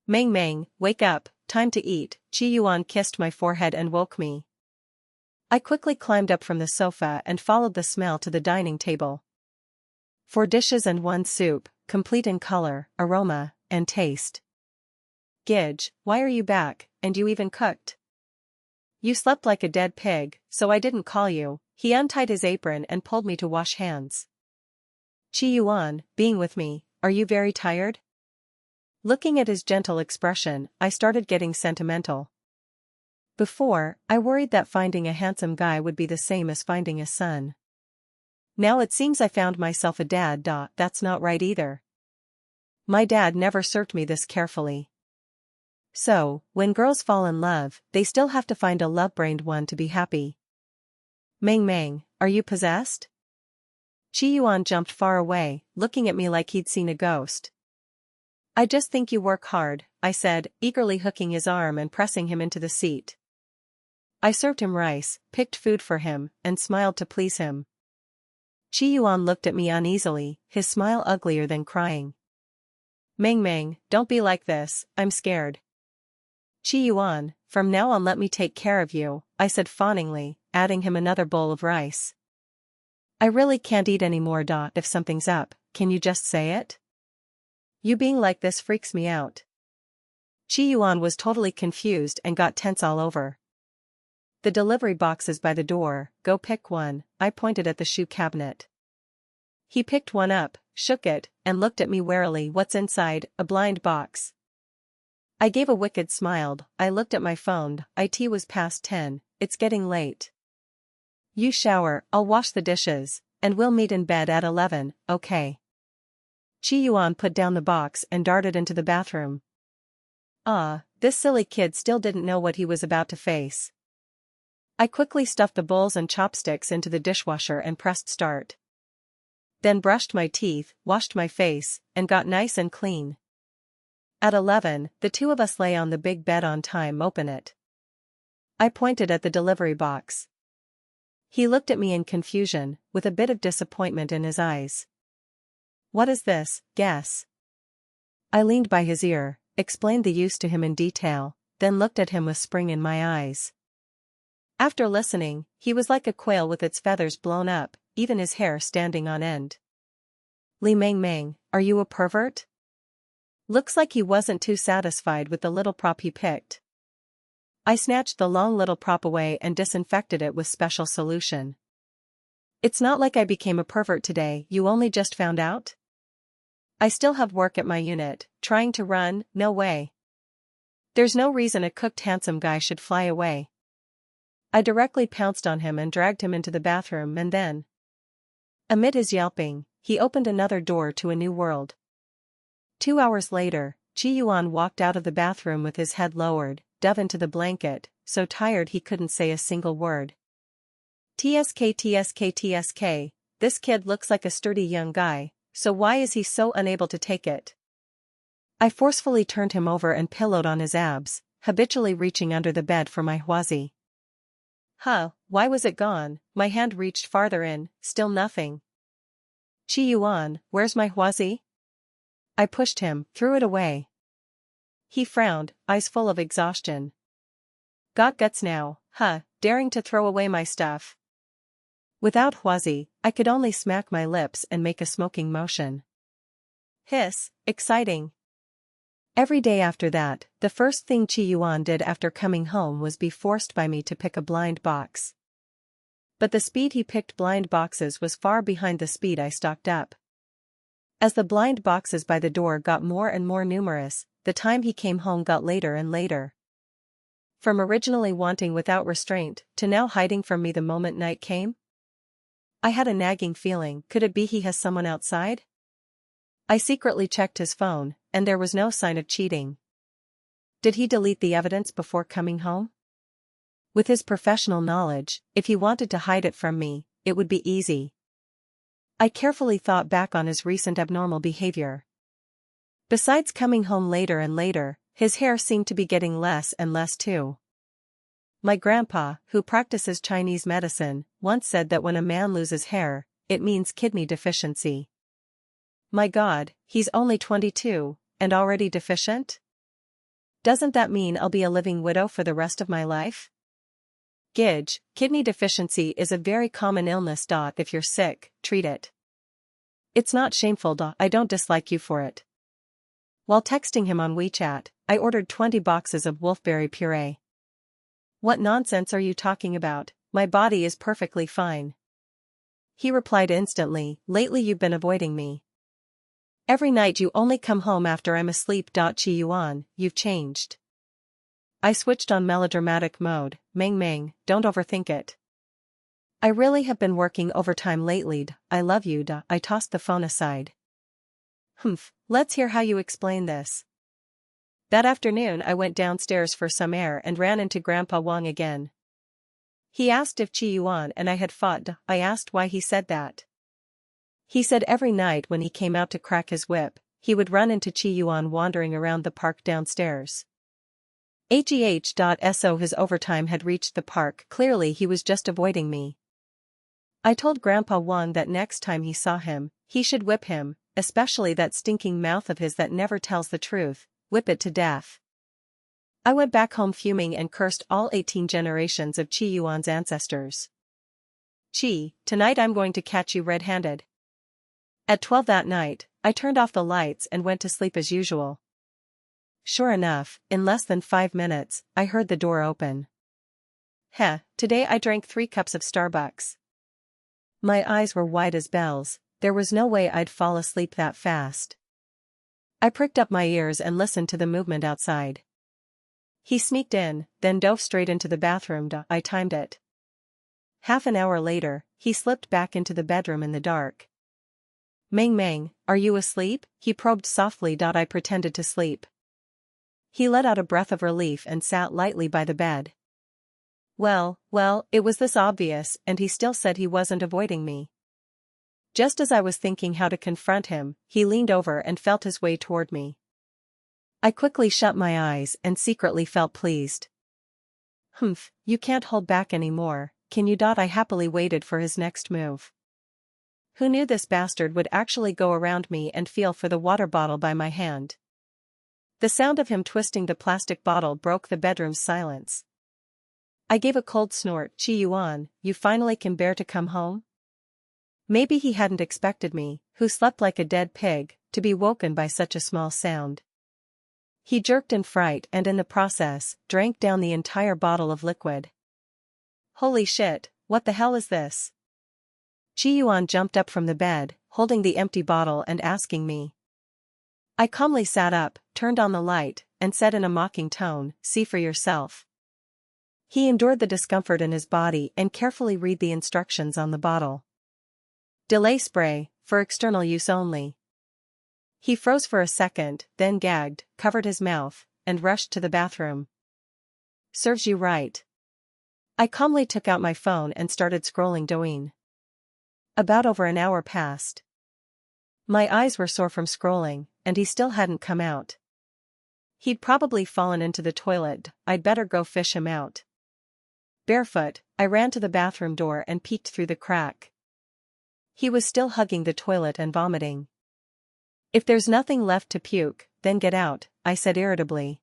S1: Meng, wake up, time to eat. Chi Yuan kissed my forehead and woke me. I quickly climbed up from the sofa and followed the smell to the dining table. 4 dishes and 1 soup, complete in color, aroma, and taste. Gidge, why are you back, and you even cooked? You slept like a dead pig, so I didn't call you. He untied his apron and pulled me to wash hands. Chi Yuan, being with me, are you very tired? Looking at his gentle expression, I started getting sentimental. Before, I worried that finding a handsome guy would be the same as finding a son. Now it seems I found myself a dad. That's not right either. My dad never served me this carefully. So, when girls fall in love, they still have to find a love-brained one to be happy. Meng, are you possessed? Chi Yuan jumped far away, looking at me like he'd seen a ghost. I just think you work hard, I said, eagerly hooking his arm and pressing him into the seat. I served him rice, picked food for him, and smiled to please him. Chi Yuan looked at me uneasily, his smile uglier than crying. Meng, don't be like this, I'm scared. Chi Yuan, from now on let me take care of you, I said fawningly, adding him another bowl of rice. I really can't eat anymore. If something's up, can you just say it? You being like this freaks me out. Chi Yuan was totally confused and got tense all over. The delivery box is by the door, go pick one, I pointed at the shoe cabinet. He picked one up, shook it, and looked at me warily. What's inside? A blind box. I gave a wicked smile. I looked at my phone. It was past 10, it's getting late. You shower, I'll wash the dishes, and we'll meet in bed at 11, okay? Chi Yuan put down the box and darted into the bathroom. This silly kid still didn't know what he was about to face. I quickly stuffed the bowls and chopsticks into the dishwasher and pressed start. Then brushed my teeth, washed my face, and got nice and clean. At 11, the two of us lay on the big bed on time. Open it. I pointed at the delivery box. He looked at me in confusion, with a bit of disappointment in his eyes. What is this? Guess. I leaned by his ear, explained the use to him in detail, then looked at him with spring in my eyes. After listening, he was like a quail with its feathers blown up, even his hair standing on end. Li Meng Meng, are you a pervert? Looks like he wasn't too satisfied with the little prop he picked. I snatched the long little prop away and disinfected it with special solution. It's not like I became a pervert today. You only just found out? I still have work at my unit, trying to run, no way. There's no reason a cooked handsome guy should fly away. I directly pounced on him and dragged him into the bathroom and then. Amid his yelping, he opened another door to a new world. 2 hours later, Chi Yuan walked out of the bathroom with his head lowered, dove into the blanket, so tired he couldn't say a single word. TSK TSK TSK, this kid looks like a sturdy young guy, so why is he so unable to take it? I forcefully turned him over and pillowed on his abs, habitually reaching under the bed for my huazi. Why was it gone? My hand reached farther in, still nothing. Chi Yuan, where's my huazi? I pushed him, threw it away. He frowned, eyes full of exhaustion. Got guts now, daring to throw away my stuff. Without huazi, I could only smack my lips and make a smoking motion. Hiss, exciting. Every day after that, the first thing Chi Yuan did after coming home was be forced by me to pick a blind box. But the speed he picked blind boxes was far behind the speed I stocked up. As the blind boxes by the door got more and more numerous, the time he came home got later and later. From originally wanting without restraint, to now hiding from me the moment night came? I had a nagging feeling, could it be he has someone outside? I secretly checked his phone, and there was no sign of cheating. Did he delete the evidence before coming home? With his professional knowledge, if he wanted to hide it from me, it would be easy. I carefully thought back on his recent abnormal behavior. Besides coming home later and later, his hair seemed to be getting less and less too. My grandpa, who practices Chinese medicine, once said that when a man loses hair, it means kidney deficiency. My God, he's only 22, and already deficient? Doesn't that mean I'll be a living widow for the rest of my life? Gidge, kidney deficiency is a very common illness. If you're sick, treat it. It's not shameful. I don't dislike you for it. While texting him on WeChat, I ordered 20 boxes of wolfberry puree. What nonsense are you talking about? My body is perfectly fine. He replied instantly, lately you've been avoiding me. Every night you only come home after I'm asleep. Chi Yuan, you've changed. I switched on melodramatic mode. Meng Meng, don't overthink it. I really have been working overtime lately. I love you. I tossed the phone aside. Let's hear how you explain this. That afternoon I went downstairs for some air and ran into Grandpa Wang again. He asked if Chi Yuan and I had fought. I asked why he said that. He said every night when he came out to crack his whip, he would run into Chi Yuan wandering around the park downstairs. So his overtime had reached the park. Clearly he was just avoiding me. I told Grandpa Wang that next time he saw him, he should whip him, especially that stinking mouth of his that never tells the truth, whip it to death. I went back home fuming and cursed all 18 generations of Chi Yuan's ancestors. Chi, tonight I'm going to catch you red-handed. At 12 that night, I turned off the lights and went to sleep as usual. Sure enough, in less than 5 minutes, I heard the door open. Today I drank 3 cups of Starbucks. My eyes were wide as bells, there was no way I'd fall asleep that fast. I pricked up my ears and listened to the movement outside. He sneaked in, then dove straight into the bathroom. I timed it. Half an hour later, he slipped back into the bedroom in the dark. "Meng Meng, are you asleep?" he probed softly. I pretended to sleep. He let out a breath of relief and sat lightly by the bed. Well, it was this obvious, and he still said he wasn't avoiding me. Just as I was thinking how to confront him, he leaned over and felt his way toward me. I quickly shut my eyes and secretly felt pleased. "Humph, you can't hold back anymore, can you?" I happily waited for his next move. Who knew this bastard would actually go around me and feel for the water bottle by my hand? The sound of him twisting the plastic bottle broke the bedroom's silence. I gave a cold snort. "Chi Yuan, you finally can bear to come home?" Maybe he hadn't expected me, who slept like a dead pig, to be woken by such a small sound. He jerked in fright and in the process, drank down the entire bottle of liquid. "Holy shit, what the hell is this?" Chi Yuan jumped up from the bed, holding the empty bottle and asking me. I calmly sat up, turned on the light, and said in a mocking tone, "See for yourself." He endured the discomfort in his body and carefully read the instructions on the bottle. "Delay spray, for external use only." He froze for a second, then gagged, covered his mouth, and rushed to the bathroom. "Serves you right." I calmly took out my phone and started scrolling Douyin. About over an hour passed. My eyes were sore from scrolling, and he still hadn't come out. He'd probably fallen into the toilet. I'd better go fish him out. Barefoot, I ran to the bathroom door and peeked through the crack. He was still hugging the toilet and vomiting. "If there's nothing left to puke, then get out," I said irritably.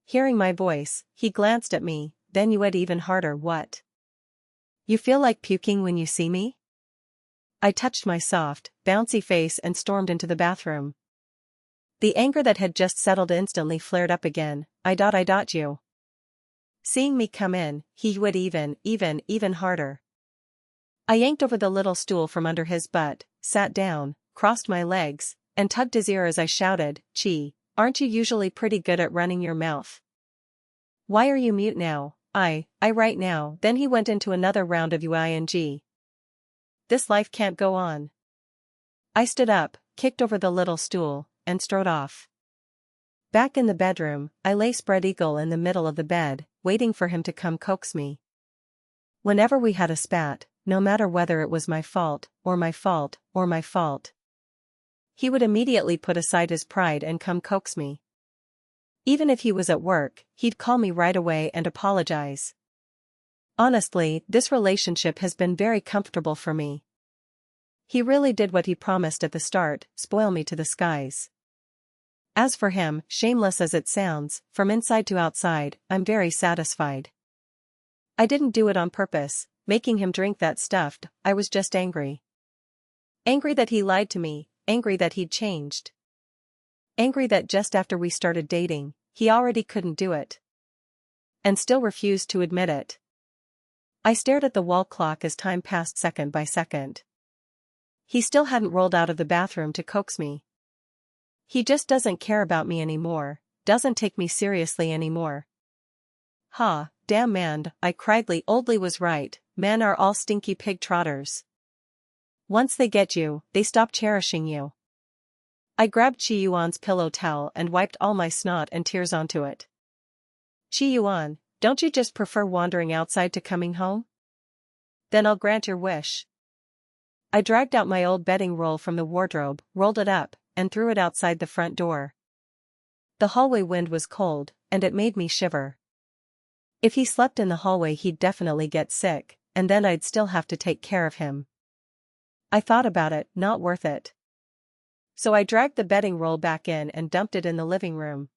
S1: Hearing my voice, he glanced at me, then yelled even harder. "What? You feel like puking when you see me?" I touched my soft, bouncy face and stormed into the bathroom. The anger that had just settled instantly flared up again. You. Seeing me come in, he yelled even harder. I yanked over the little stool from under his butt, sat down, crossed my legs, and tugged his ear as I shouted, "Chi, aren't you usually pretty good at running your mouth? Why are you mute now?" I right now." Then he went into another round of UING. This life can't go on. I stood up, kicked over the little stool, and strode off. Back in the bedroom, I lay spread eagle in the middle of the bed, waiting for him to come coax me. Whenever we had a spat, no matter whether it was my fault, he would immediately put aside his pride and come coax me. Even if he was at work, he'd call me right away and apologize. Honestly, this relationship has been very comfortable for me. He really did what he promised at the start, spoil me to the skies. As for him, shameless as it sounds, from inside to outside, I'm very satisfied. I didn't do it on purpose, making him drink that stuff. I was just angry. Angry that he lied to me, angry that he'd changed. Angry that just after we started dating, he already couldn't do it. And still refused to admit it. I stared at the wall clock as time passed second by second. He still hadn't rolled out of the bathroom to coax me. He just doesn't care about me anymore, doesn't take me seriously anymore. "Ha, damn man," I cried. Oldly was right, men are all stinky pig trotters. Once they get you, they stop cherishing you. I grabbed Chi Yuan's pillow towel and wiped all my snot and tears onto it. "Chi Yuan, don't you just prefer wandering outside to coming home? Then I'll grant your wish." I dragged out my old bedding roll from the wardrobe, rolled it up, and threw it outside the front door. The hallway wind was cold, and it made me shiver. If he slept in the hallway he'd definitely get sick, and then I'd still have to take care of him. I thought about it, not worth it. So I dragged the bedding roll back in and dumped it in the living room.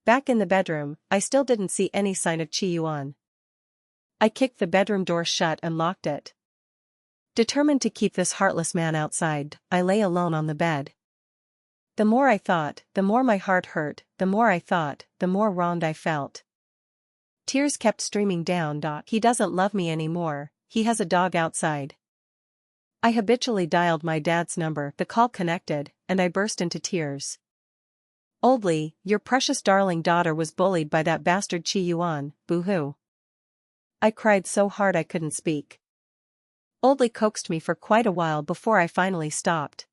S1: Back in the bedroom, I still didn't see any sign of Chi Yuan. I kicked the bedroom door shut and locked it. Determined to keep this heartless man outside, I lay alone on the bed. The more I thought, the more my heart hurt, the more I thought, the more wronged I felt. Tears kept streaming down. He doesn't love me anymore, he has a dog outside. I habitually dialed my dad's number, the call connected, and I burst into tears. "Oldly, your precious darling daughter was bullied by that bastard Chi Yuan, boo-hoo. I cried so hard I couldn't speak. Oldley coaxed me for quite a while before I finally stopped.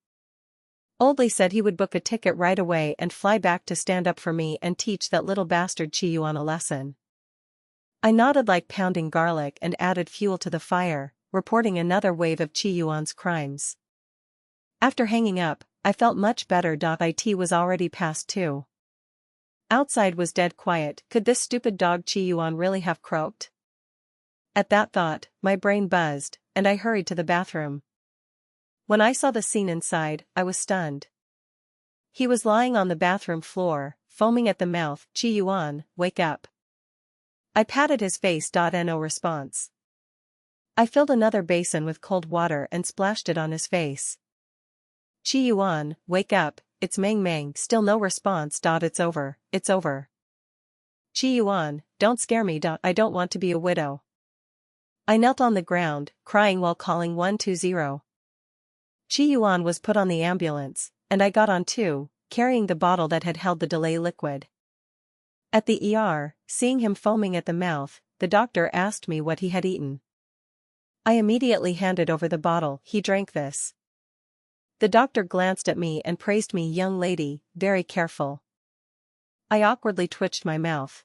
S1: Oldley said he would book a ticket right away and fly back to stand up for me and teach that little bastard Chi-Yuan a lesson. I nodded like pounding garlic and added fuel to the fire, reporting another wave of Chi-Yuan's crimes. After hanging up, I felt much better. It was already past 2. Outside was dead quiet. Could this stupid dog Chi-Yuan really have croaked? At that thought, my brain buzzed, and I hurried to the bathroom. When I saw the scene inside, I was stunned. He was lying on the bathroom floor, foaming at the mouth. Chi-Yuan, wake up. I patted his face. No response. I filled another basin with cold water and splashed it on his face. Chi-Yuan, wake up, it's Mang Mang. Still no response. It's over, it's over. Chi-Yuan, don't scare me. I don't want to be a widow. I knelt on the ground, crying while calling 120. Chi-Yuan was put on the ambulance, and I got on too, carrying the bottle that had held the delay liquid. At the ER, seeing him foaming at the mouth, the doctor asked me what he had eaten. I immediately handed over the bottle. He drank this. The doctor glanced at me and praised me. Young lady, very careful. I awkwardly twitched my mouth.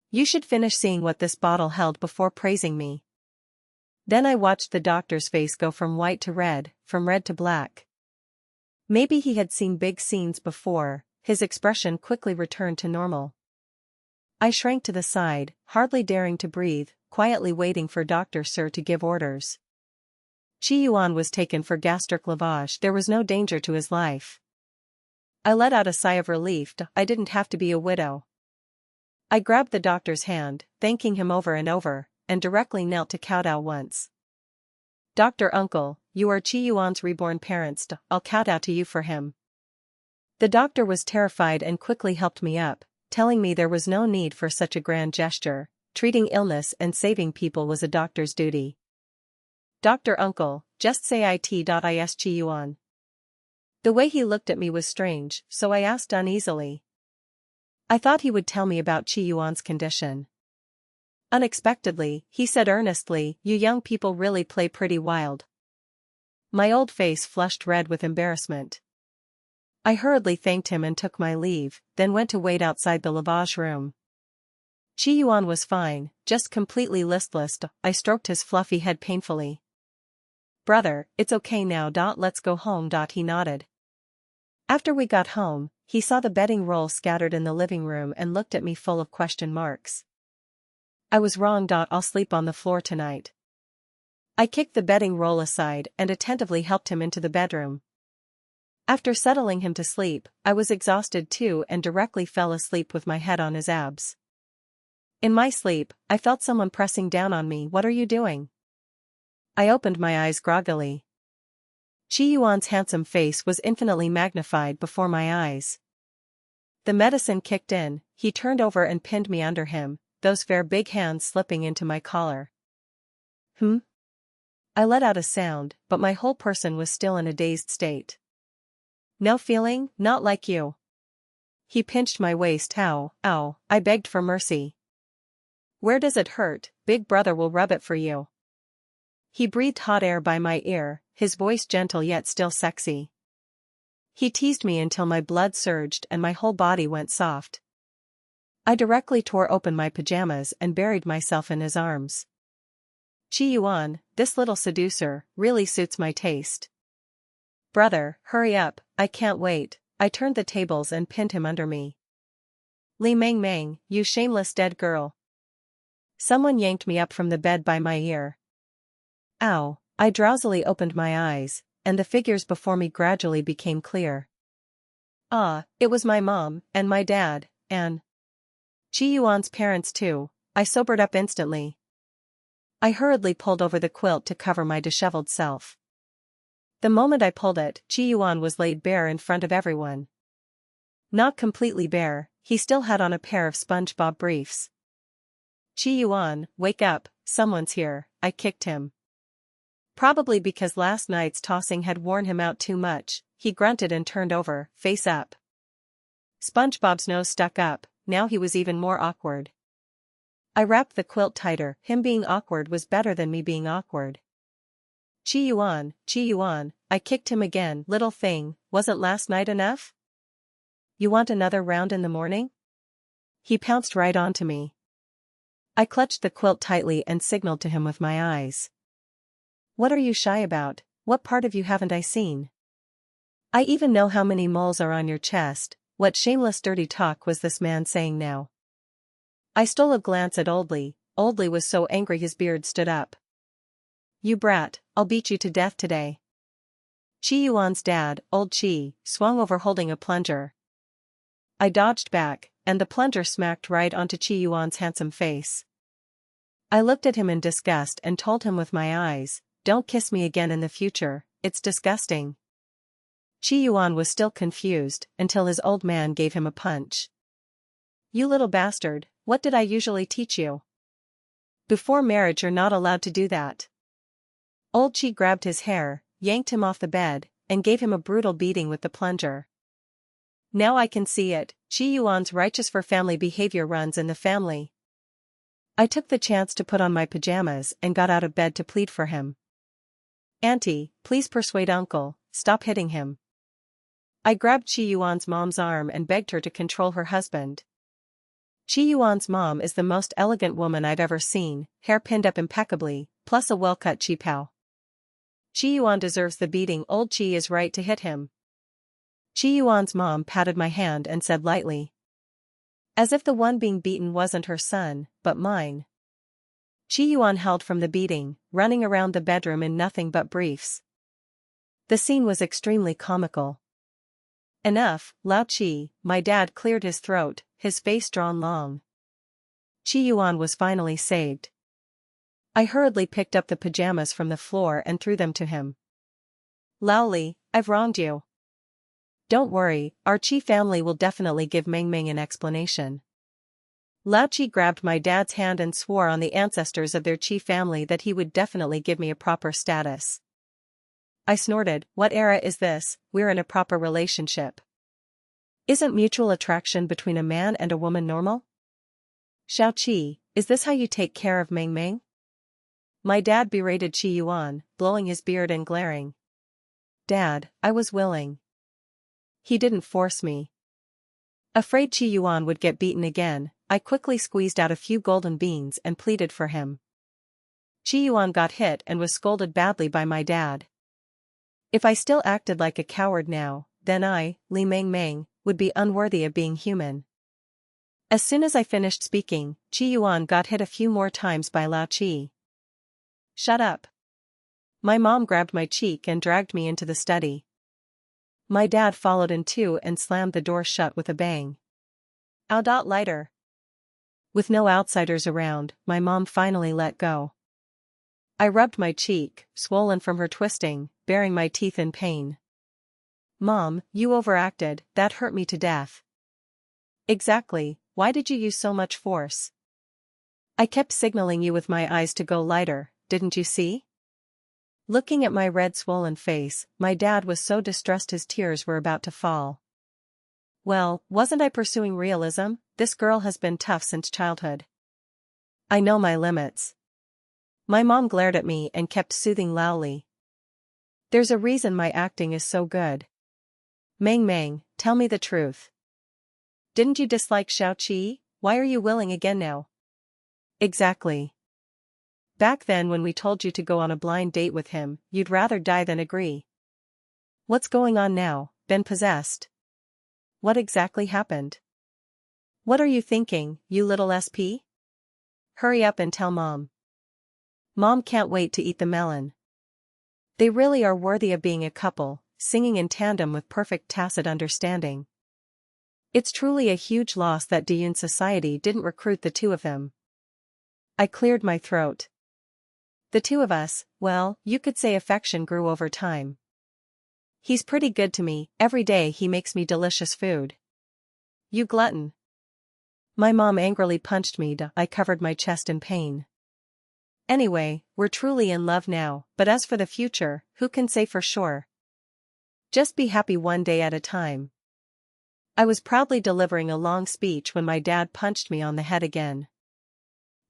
S1: You should finish seeing what this bottle held before praising me. Then I watched the doctor's face go from white to red, from red to black. Maybe he had seen big scenes before. His expression quickly returned to normal. I shrank to the side, hardly daring to breathe, quietly waiting for Dr. Sir to give orders. Chi-Yuan was taken for gastric lavage. There was no danger to his life. I let out a sigh of relief. I didn't have to be a widow. I grabbed the doctor's hand, thanking him over and over, and directly knelt to kowtow once. Dr. Uncle, you are Chi-Yuan's reborn parents. I'll kowtow to you for him. The doctor was terrified and quickly helped me up, telling me there was no need for such a grand gesture. Treating illness and saving people was a doctor's duty. Dr. Uncle, just say is Chi-Yuan. The way he looked at me was strange, so I asked uneasily. I thought he would tell me about Chi-Yuan's condition. Unexpectedly, he said earnestly, you young people really play pretty wild. My old face flushed red with embarrassment. I hurriedly thanked him and took my leave, then went to wait outside the lavage room. Chi-Yuan was fine, just completely listless. I stroked his fluffy head painfully. Brother, it's okay now. Let's go home. He nodded. After we got home, he saw the bedding roll scattered in the living room and looked at me full of question marks. I was wrong. I'll sleep on the floor tonight. I kicked the bedding roll aside and attentively helped him into the bedroom. After settling him to sleep, I was exhausted too and directly fell asleep with my head on his abs. In my sleep, I felt someone pressing down on me. What are you doing? I opened my eyes groggily. Chi-Yuan's handsome face was infinitely magnified before my eyes. The medicine kicked in, he turned over and pinned me under him, those fair big hands slipping into my collar. I let out a sound, but my whole person was still in a dazed state. No feeling, not like you. He pinched my waist. Ow, ow, I begged for mercy. Where does it hurt? Big brother will rub it for you. He breathed hot air by my ear, his voice gentle yet still sexy. He teased me until my blood surged and my whole body went soft. I directly tore open my pajamas and buried myself in his arms. Chi-Yuan, this little seducer, really suits my taste. Brother, hurry up, I can't wait. I turned the tables and pinned him under me. Li Mang Mang, you shameless dead girl. Someone yanked me up from the bed by my ear. Ow, I drowsily opened my eyes, and the figures before me gradually became clear. Ah, it was my mom, and my dad, and Chi-Yuan's parents too. I sobered up instantly. I hurriedly pulled over the quilt to cover my disheveled self. The moment I pulled it, Chi-Yuan was laid bare in front of everyone. Not completely bare, he still had on a pair of SpongeBob briefs. Chi-Yuan, wake up, someone's here, I kicked him. Probably because last night's tossing had worn him out too much, he grunted and turned over, face up. SpongeBob's nose stuck up, now he was even more awkward. I wrapped the quilt tighter. Him being awkward was better than me being awkward. Chi Yuan, I kicked him again. Little thing, wasn't last night enough? You want another round in the morning? He pounced right onto me. I clutched the quilt tightly and signaled to him with my eyes. What are you shy about? What part of you haven't I seen? I even know how many moles are on your chest. What shameless dirty talk was this man saying now? I stole a glance at Oldley. Oldley was so angry his beard stood up. You brat, I'll beat you to death today. Chi Yuan's dad, Old Chi, swung over holding a plunger. I dodged back, and the plunger smacked right onto Chi Yuan's handsome face. I looked at him in disgust and told him with my eyes, don't kiss me again in the future, it's disgusting. Chi Yuan was still confused, until his old man gave him a punch. You little bastard, what did I usually teach you? Before marriage you're not allowed to do that. Old Chi grabbed his hair, yanked him off the bed, and gave him a brutal beating with the plunger. Now I can see it, Chi Yuan's righteous for family behavior runs in the family. I took the chance to put on my pajamas and got out of bed to plead for him. Auntie, please persuade uncle, stop hitting him. I grabbed Chi Yuan's mom's arm and begged her to control her husband. Chi Yuan's mom is the most elegant woman I've ever seen, hair pinned up impeccably, plus a well-cut chi pao. Chi Yuan deserves the beating. Old Chi is right to hit him. Chi Yuan's mom patted my hand and said lightly. As if the one being beaten wasn't her son, but mine. Chi Yuan held from the beating, running around the bedroom in nothing but briefs. The scene was extremely comical. Enough, Lao Chi, my dad cleared his throat, his face drawn long. Chi Yuan was finally saved. I hurriedly picked up the pajamas from the floor and threw them to him. Lao Li, I've wronged you. Don't worry, our Chi family will definitely give Meng Meng an explanation. Lao Chi grabbed my dad's hand and swore on the ancestors of their Chi family that he would definitely give me a proper status. I snorted, what era is this? We're in a proper relationship. Isn't mutual attraction between a man and a woman normal? Xiao Qi, is this how you take care of Meng Meng? My dad berated Chi Yuan, blowing his beard and glaring. Dad, I was willing. He didn't force me. Afraid Chi Yuan would get beaten again, I quickly squeezed out a few golden beans and pleaded for him. Chi Yuan got hit and was scolded badly by my dad. If I still acted like a coward now, then I, Li Meng Meng, would be unworthy of being human. As soon as I finished speaking, Chi Yuan got hit a few more times by Lao Chi. Shut up. My mom grabbed my cheek and dragged me into the study. My dad followed in too and slammed the door shut with a bang. Lighter. With no outsiders around, my mom finally let go. I rubbed my cheek, swollen from her twisting, baring my teeth in pain. Mom, you overacted, that hurt me to death. Exactly, why did you use so much force? I kept signaling you with my eyes to go lighter, didn't you see? Looking at my red swollen face, my dad was so distressed his tears were about to fall. Well, wasn't I pursuing realism? This girl has been tough since childhood. I know my limits. My mom glared at me and kept soothing loudly. There's a reason my acting is so good. Meng Meng, tell me the truth. Didn't you dislike Xiao Qi? Why are you willing again now? Exactly. Back then when we told you to go on a blind date with him, you'd rather die than agree. What's going on now? Been possessed? What exactly happened? What are you thinking, you little SP? Hurry up and tell Mom. Mom can't wait to eat the melon. They really are worthy of being a couple, singing in tandem with perfect tacit understanding. It's truly a huge loss that Diyun society didn't recruit the two of them. I cleared my throat. The two of us, well, you could say affection grew over time. He's pretty good to me, every day he makes me delicious food. You glutton. My mom angrily punched me. I covered my chest in pain. Anyway, we're truly in love now, but as for the future, who can say for sure? Just be happy one day at a time. I was proudly delivering a long speech when my dad punched me on the head again.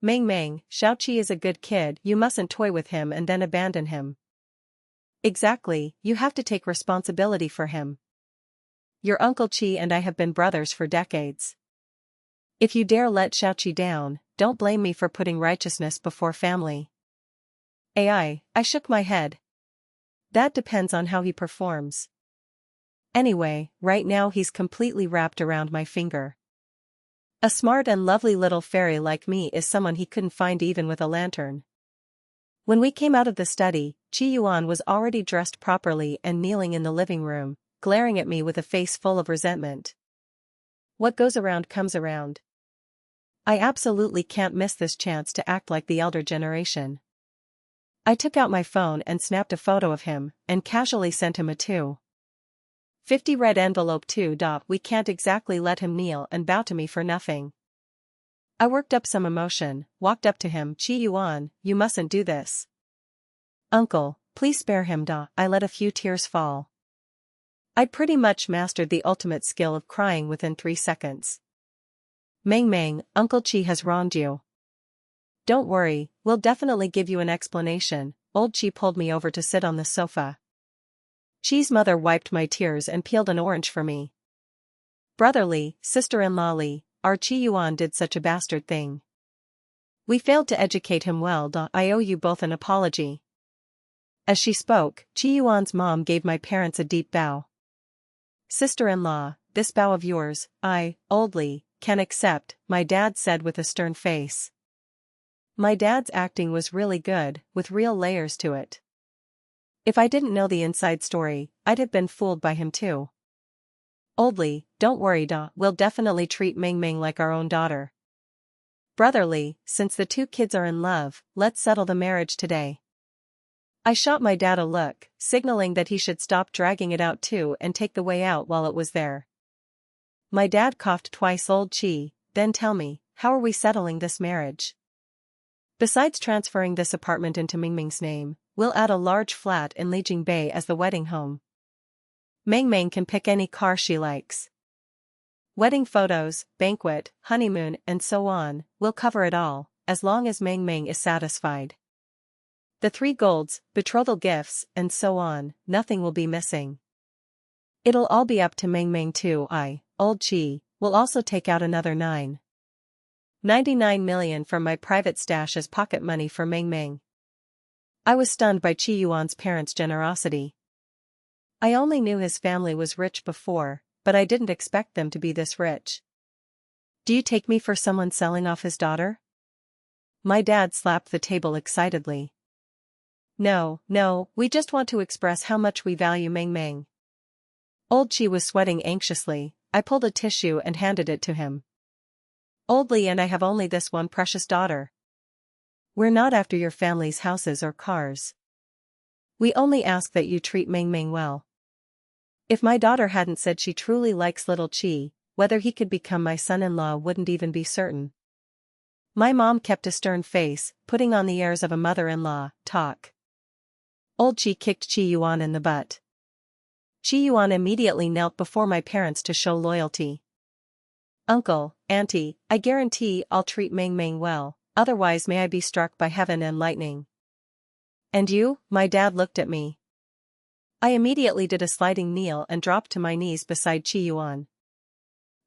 S1: Meng Meng, Xiaoqi is a good kid, you mustn't toy with him and then abandon him. Exactly, you have to take responsibility for him. Your Uncle Qi and I have been brothers for decades. If you dare let Xiaoqi down, don't blame me for putting righteousness before family. I shook my head. That depends on how he performs. Anyway, right now he's completely wrapped around my finger. A smart and lovely little fairy like me is someone he couldn't find even with a lantern. When we came out of the study, Qi Yuan was already dressed properly and kneeling in the living room, glaring at me with a face full of resentment. What goes around comes around. I absolutely can't miss this chance to act like the elder generation. I took out my phone and snapped a photo of him, and casually sent him a 2.50 red envelope too. We can't exactly let him kneel and bow to me for nothing. I worked up some emotion, walked up to him. Qi Yuan, you mustn't do this. Uncle, please spare him. I let a few tears fall. I'd pretty much mastered the ultimate skill of crying within 3 seconds. Meng Meng, Uncle Qi has wronged you. Don't worry, we'll definitely give you an explanation. Old Qi pulled me over to sit on the sofa. Qi's mother wiped my tears and peeled an orange for me. Brotherly, sister-in-law Li, our Qi Yuan did such a bastard thing. We failed to educate him well. I owe you both an apology. As she spoke, Qi Yuan's mom gave my parents a deep bow. Sister-in-law, this bow of yours, Old Li, can accept, my dad said with a stern face. My dad's acting was really good, with real layers to it. If I didn't know the inside story, I'd have been fooled by him too. Old Li, don't worry. We'll definitely treat Meng Meng like our own daughter. Brotherly, since the 2 kids are in love, let's settle the marriage today. I shot my dad a look, signaling that he should stop dragging it out too and take the way out while it was there. My dad coughed twice. Old Qi, then tell me, how are we settling this marriage? Besides transferring this apartment into Meng Meng's name, we'll add a large flat in Lijing Bay as the wedding home. Meng Meng can pick any car she likes. Wedding photos, banquet, honeymoon, and so on, we'll cover it all, as long as Meng Meng is satisfied. The 3 golds, betrothal gifts, and so on, nothing will be missing. It'll all be up to Meng Meng too. Old Qi, will also take out another 9.99 million from my private stash as pocket money for Meng Meng. I was stunned by Qi Yuan's parents' generosity. I only knew his family was rich before, but I didn't expect them to be this rich. Do you take me for someone selling off his daughter? My dad slapped the table excitedly. No, we just want to express how much we value Meng Meng. Old Qi was sweating anxiously. I pulled a tissue and handed it to him. Old Li and I have only this one precious daughter. We're not after your family's houses or cars. We only ask that you treat Meng Meng well. If my daughter hadn't said she truly likes little Qi, whether he could become my son-in-law wouldn't even be certain. My mom kept a stern face, putting on the airs of a mother-in-law. Talk. Old Qi kicked Qi Yuan in the butt. Qi Yuan immediately knelt before my parents to show loyalty. Uncle, auntie, I guarantee I'll treat Meng Meng well, otherwise may I be struck by heaven and lightning. And you? My dad looked at me. I immediately did a sliding kneel and dropped to my knees beside Qi Yuan.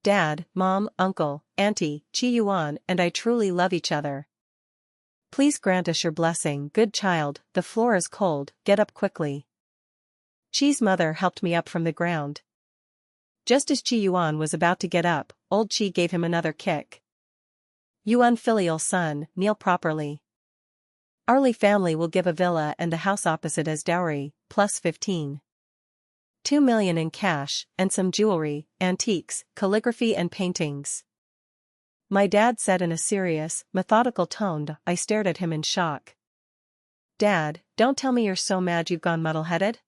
S1: Dad, Mom, Uncle, Auntie, Qi Yuan and I truly love each other. Please grant us your blessing. Good child, the floor is cold, get up quickly. Qi's mother helped me up from the ground. Just as Qi Yuan was about to get up, Old Qi gave him another kick. You unfilial son, kneel properly. Our Li family will give a villa and the house opposite as dowry, plus 15.2 million in cash, and some jewelry, antiques, calligraphy and paintings. My dad said in a serious, methodical tone. I stared at him in shock. Dad, don't tell me you're so mad you've gone muddle-headed?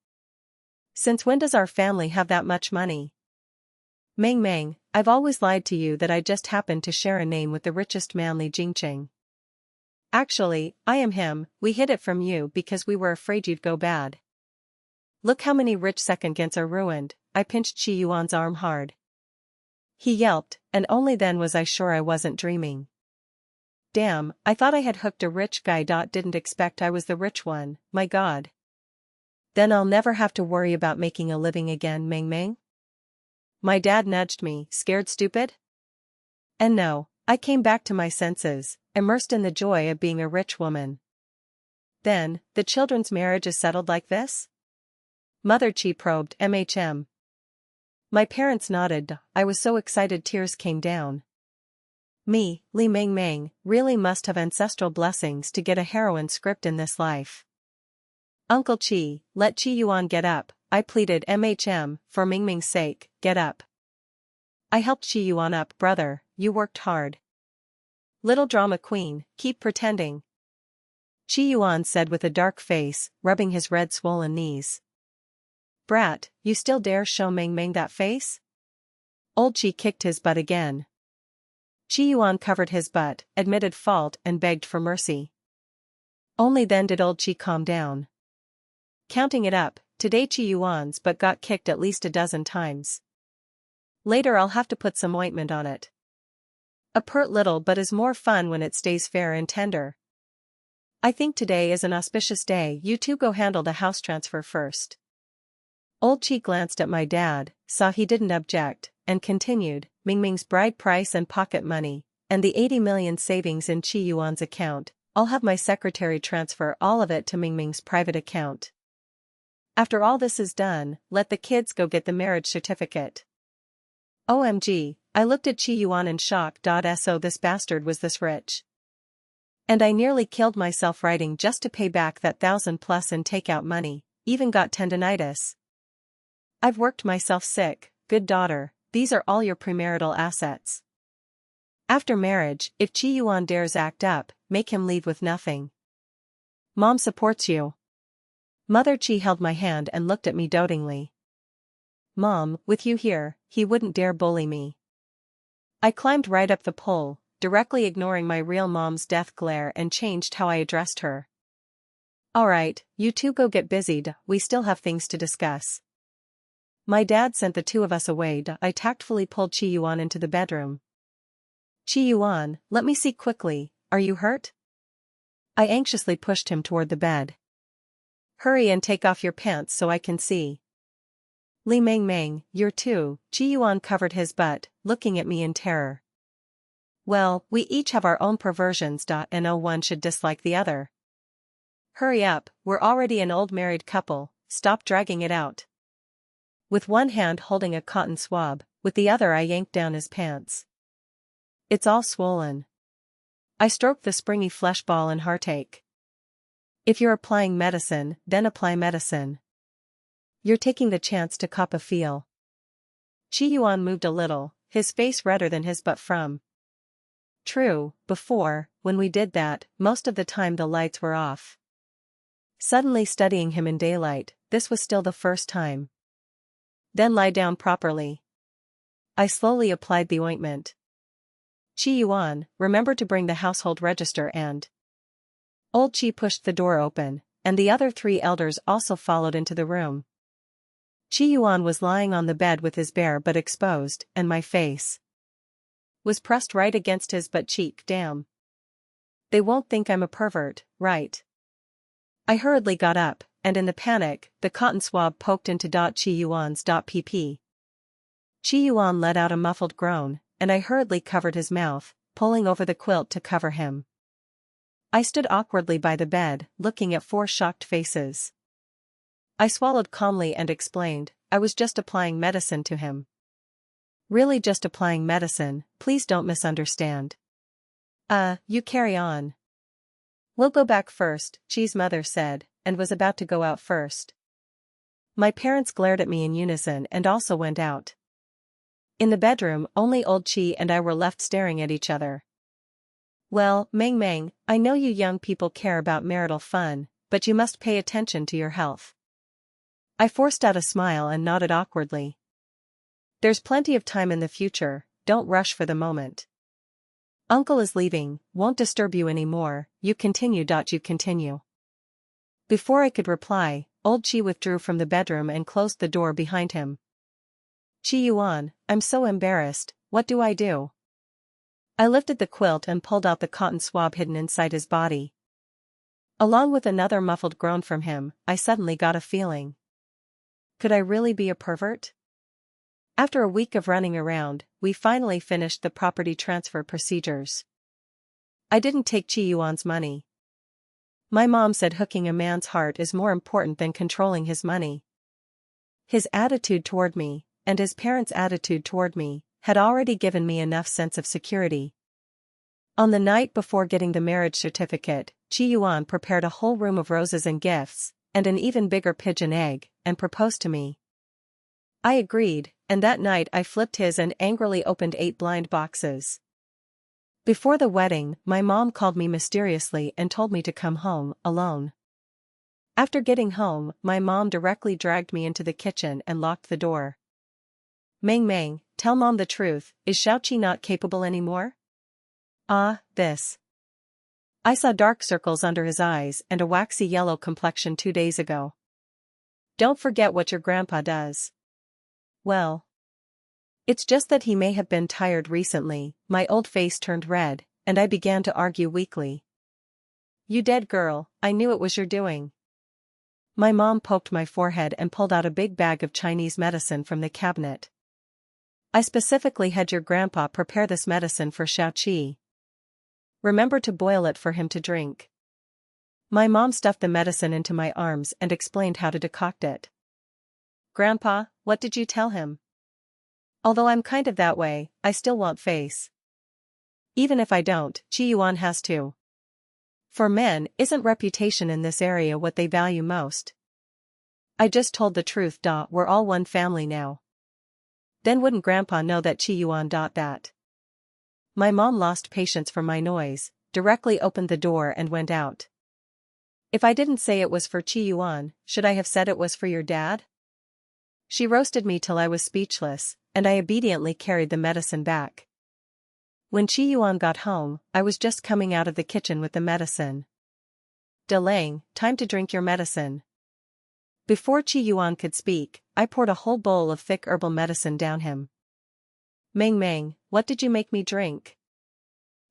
S1: Since when does our family have that much money? Meng Meng, I've always lied to you that I just happened to share a name with the richest man Li Jingqing. Actually, I am him. We hid it from you because we were afraid you'd go bad. Look how many rich second-gents are ruined. I pinched Qi Yuan's arm hard. He yelped, and only then was I sure I wasn't dreaming. Damn, I thought I had hooked a rich guy. Didn't expect I was the rich one, my god. Then I'll never have to worry about making a living again, Meng Meng? My dad nudged me, scared stupid? And no, I came back to my senses, immersed in the joy of being a rich woman. Then, the children's marriage is settled like this? Mother Chi probed. My parents nodded. I was so excited tears came down. Me, Li Meng Meng, really must have ancestral blessings to get a heroine script in this life. Uncle Chi, let Chi Yuan get up, I pleaded. For Ming Ming's sake, get up. I helped Chi Yuan up. Brother, you worked hard. Little drama queen, keep pretending. Chi Yuan said with a dark face, rubbing his red swollen knees. Brat, you still dare show Meng Meng that face? Old Chi kicked his butt again. Chi Yuan covered his butt, admitted fault and begged for mercy. Only then did old Chi calm down. Counting it up, today Chi Yuan's butt got kicked at least a dozen times. Later I'll have to put some ointment on it. A pert little butt is more fun when it stays fair and tender. I think today is an auspicious day. You two go handle the house transfer first. Old Chi glanced at my dad, saw he didn't object, and continued, Ming Ming's bride price and pocket money, and the 80 million savings in Chi Yuan's account, I'll have my secretary transfer all of it to Ming Ming's private account. After all this is done, let the kids go get the marriage certificate. OMG, I looked at Chi Yuan in shock. So this bastard was this rich. And I nearly killed myself writing just to pay back that 1,000+ in takeout money, even got tendinitis. I've worked myself sick, good daughter, these are all your premarital assets. After marriage, if Chi Yuan dares act up, make him leave with nothing. Mom supports you. Mother Chi held my hand and looked at me dotingly. Mom, with you here, he wouldn't dare bully me. I climbed right up the pole, directly ignoring my real mom's death glare, and changed how I addressed her. Alright, you two go get busied, we still have things to discuss. My dad sent the two of us away. I tactfully pulled Chi Yuan into the bedroom. Chi Yuan, let me see quickly, are you hurt? I anxiously pushed him toward the bed. Hurry and take off your pants so I can see. Li Meng Meng, you're too. Chi Yuan covered his butt, looking at me in terror. Well, we each have our own perversions. And no one should dislike the other. Hurry up, we're already an old married couple, stop dragging it out. With one hand holding a cotton swab, with the other I yanked down his pants. It's all swollen. I stroked the springy flesh ball in heartache. If you're applying medicine, then apply medicine. You're taking the chance to cop a feel. Chi Yuan moved a little, his face redder than his butt from. True, before, when we did that, most of the time the lights were off. Suddenly studying him in daylight, this was still the first time. Then lie down properly. I slowly applied the ointment. Chi Yuan, remember to bring the household register and... Old Chi pushed the door open, and the other three elders also followed into the room. Chi Yuan was lying on the bed with his bare butt exposed, and my face was pressed right against his butt cheek. Damn. They won't think I'm a pervert, right? I hurriedly got up, and in the panic, the cotton swab poked into Chi Yuan's pp. Chi Yuan let out a muffled groan, and I hurriedly covered his mouth, pulling over the quilt to cover him. I stood awkwardly by the bed, looking at four shocked faces. I swallowed calmly and explained, I was just applying medicine to him. Really just applying medicine, please don't misunderstand. You carry on. We'll go back first, Chi's mother said, and was about to go out first. My parents glared at me in unison and also went out. In the bedroom, only old Chi and I were left staring at each other. Well, Meng Meng, I know you young people care about marital fun, but you must pay attention to your health. I forced out a smile and nodded awkwardly. There's plenty of time in the future, don't rush for the moment. Uncle is leaving, won't disturb you anymore, you continue. You continue. Before I could reply, old Chi withdrew from the bedroom and closed the door behind him. Chi Yuan, I'm so embarrassed, what do I do? I lifted the quilt and pulled out the cotton swab hidden inside his body. Along with another muffled groan from him, I suddenly got a feeling. Could I really be a pervert? After a week of running around, we finally finished the property transfer procedures. I didn't take Chi-Yuan's money. My mom said hooking a man's heart is more important than controlling his money. His attitude toward me, and his parents' attitude toward me, had already given me enough sense of security. On the night before getting the marriage certificate, Chi-Yuan prepared a whole room of roses and gifts, and an even bigger pigeon egg, and proposed to me. I agreed, and that night I flipped his and angrily opened 8 blind boxes. Before the wedding, my mom called me mysteriously and told me to come home, alone. After getting home, my mom directly dragged me into the kitchen and locked the door. Meng Meng, tell mom the truth, is Xiaoqi not capable anymore? This. I saw dark circles under his eyes and a waxy yellow complexion 2 days ago. Don't forget what your grandpa does. Well. It's just that he may have been tired recently. My old face turned red, and I began to argue weakly. You dead girl, I knew it was your doing. My mom poked my forehead and pulled out a big bag of Chinese medicine from the cabinet. I specifically had your grandpa prepare this medicine for Xiaoqi. Remember to boil it for him to drink. My mom stuffed the medicine into my arms and explained how to decoct it. Grandpa, what did you tell him? Although I'm kind of that way, I still want face. Even if I don't, Chi-Yuan has to. For men, isn't reputation in this area what they value most? I just told the truth. We're all one family now. Then wouldn't Grandpa know that Chi-Yuan that? My mom lost patience for my noise, directly opened the door and went out. If I didn't say it was for Chi-Yuan, should I have said it was for your dad? She roasted me till I was speechless, and I obediently carried the medicine back. When Chi-Yuan got home, I was just coming out of the kitchen with the medicine. Delang, time to drink your medicine. Before Chi-Yuan could speak, I poured a whole bowl of thick herbal medicine down him. Meng Meng, what did you make me drink?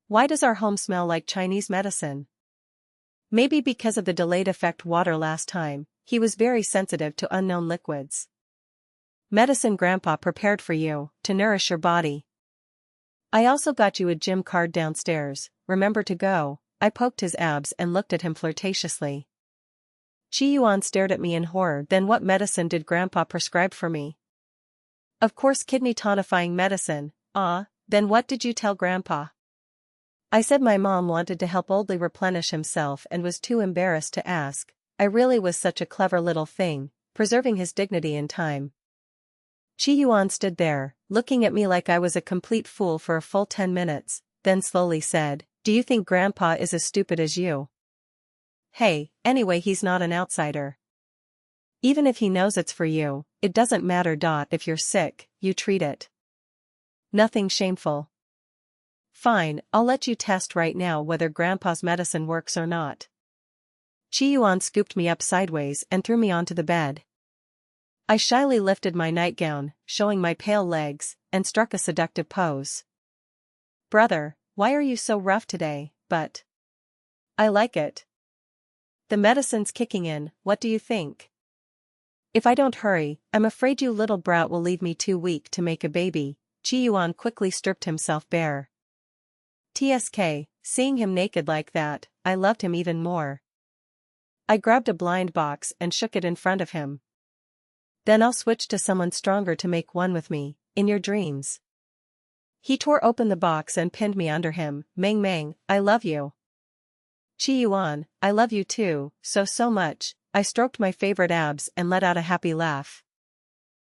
S1: Why does our home smell like Chinese medicine? Maybe because of the delayed effect water last time, he was very sensitive to unknown liquids. Medicine Grandpa prepared for you, to nourish your body. I also got you a gym card downstairs, remember to go. I poked his abs and looked at him flirtatiously. Chi-Yuan stared at me in horror. Then what medicine did Grandpa prescribe for me? Of course kidney tonifying medicine. Then what did you tell Grandpa? I said my mom wanted to help Oldly replenish himself and was too embarrassed to ask. I really was such a clever little thing, preserving his dignity in time. Chi-Yuan stood there, looking at me like I was a complete fool for a full 10 minutes, then slowly said, do you think Grandpa is as stupid as you? Hey, anyway he's not an outsider. Even if he knows it's for you, it doesn't matter. If you're sick, you treat it. Nothing shameful. Fine, I'll let you test right now whether Grandpa's medicine works or not. Chi-Yuan scooped me up sideways and threw me onto the bed. I shyly lifted my nightgown, showing my pale legs, and struck a seductive pose. Brother, why are you so rough today? But I like it. The medicine's kicking in, what do you think? If I don't hurry, I'm afraid you little brat will leave me too weak to make a baby. Chi-Yuan quickly stripped himself bare. TSK, seeing him naked like that, I loved him even more. I grabbed a blind box and shook it in front of him. Then I'll switch to someone stronger to make one with me, in your dreams. He tore open the box and pinned me under him. Meng Meng, I love you. Chi-Yuan, I love you too, so much. I stroked my favorite abs and let out a happy laugh.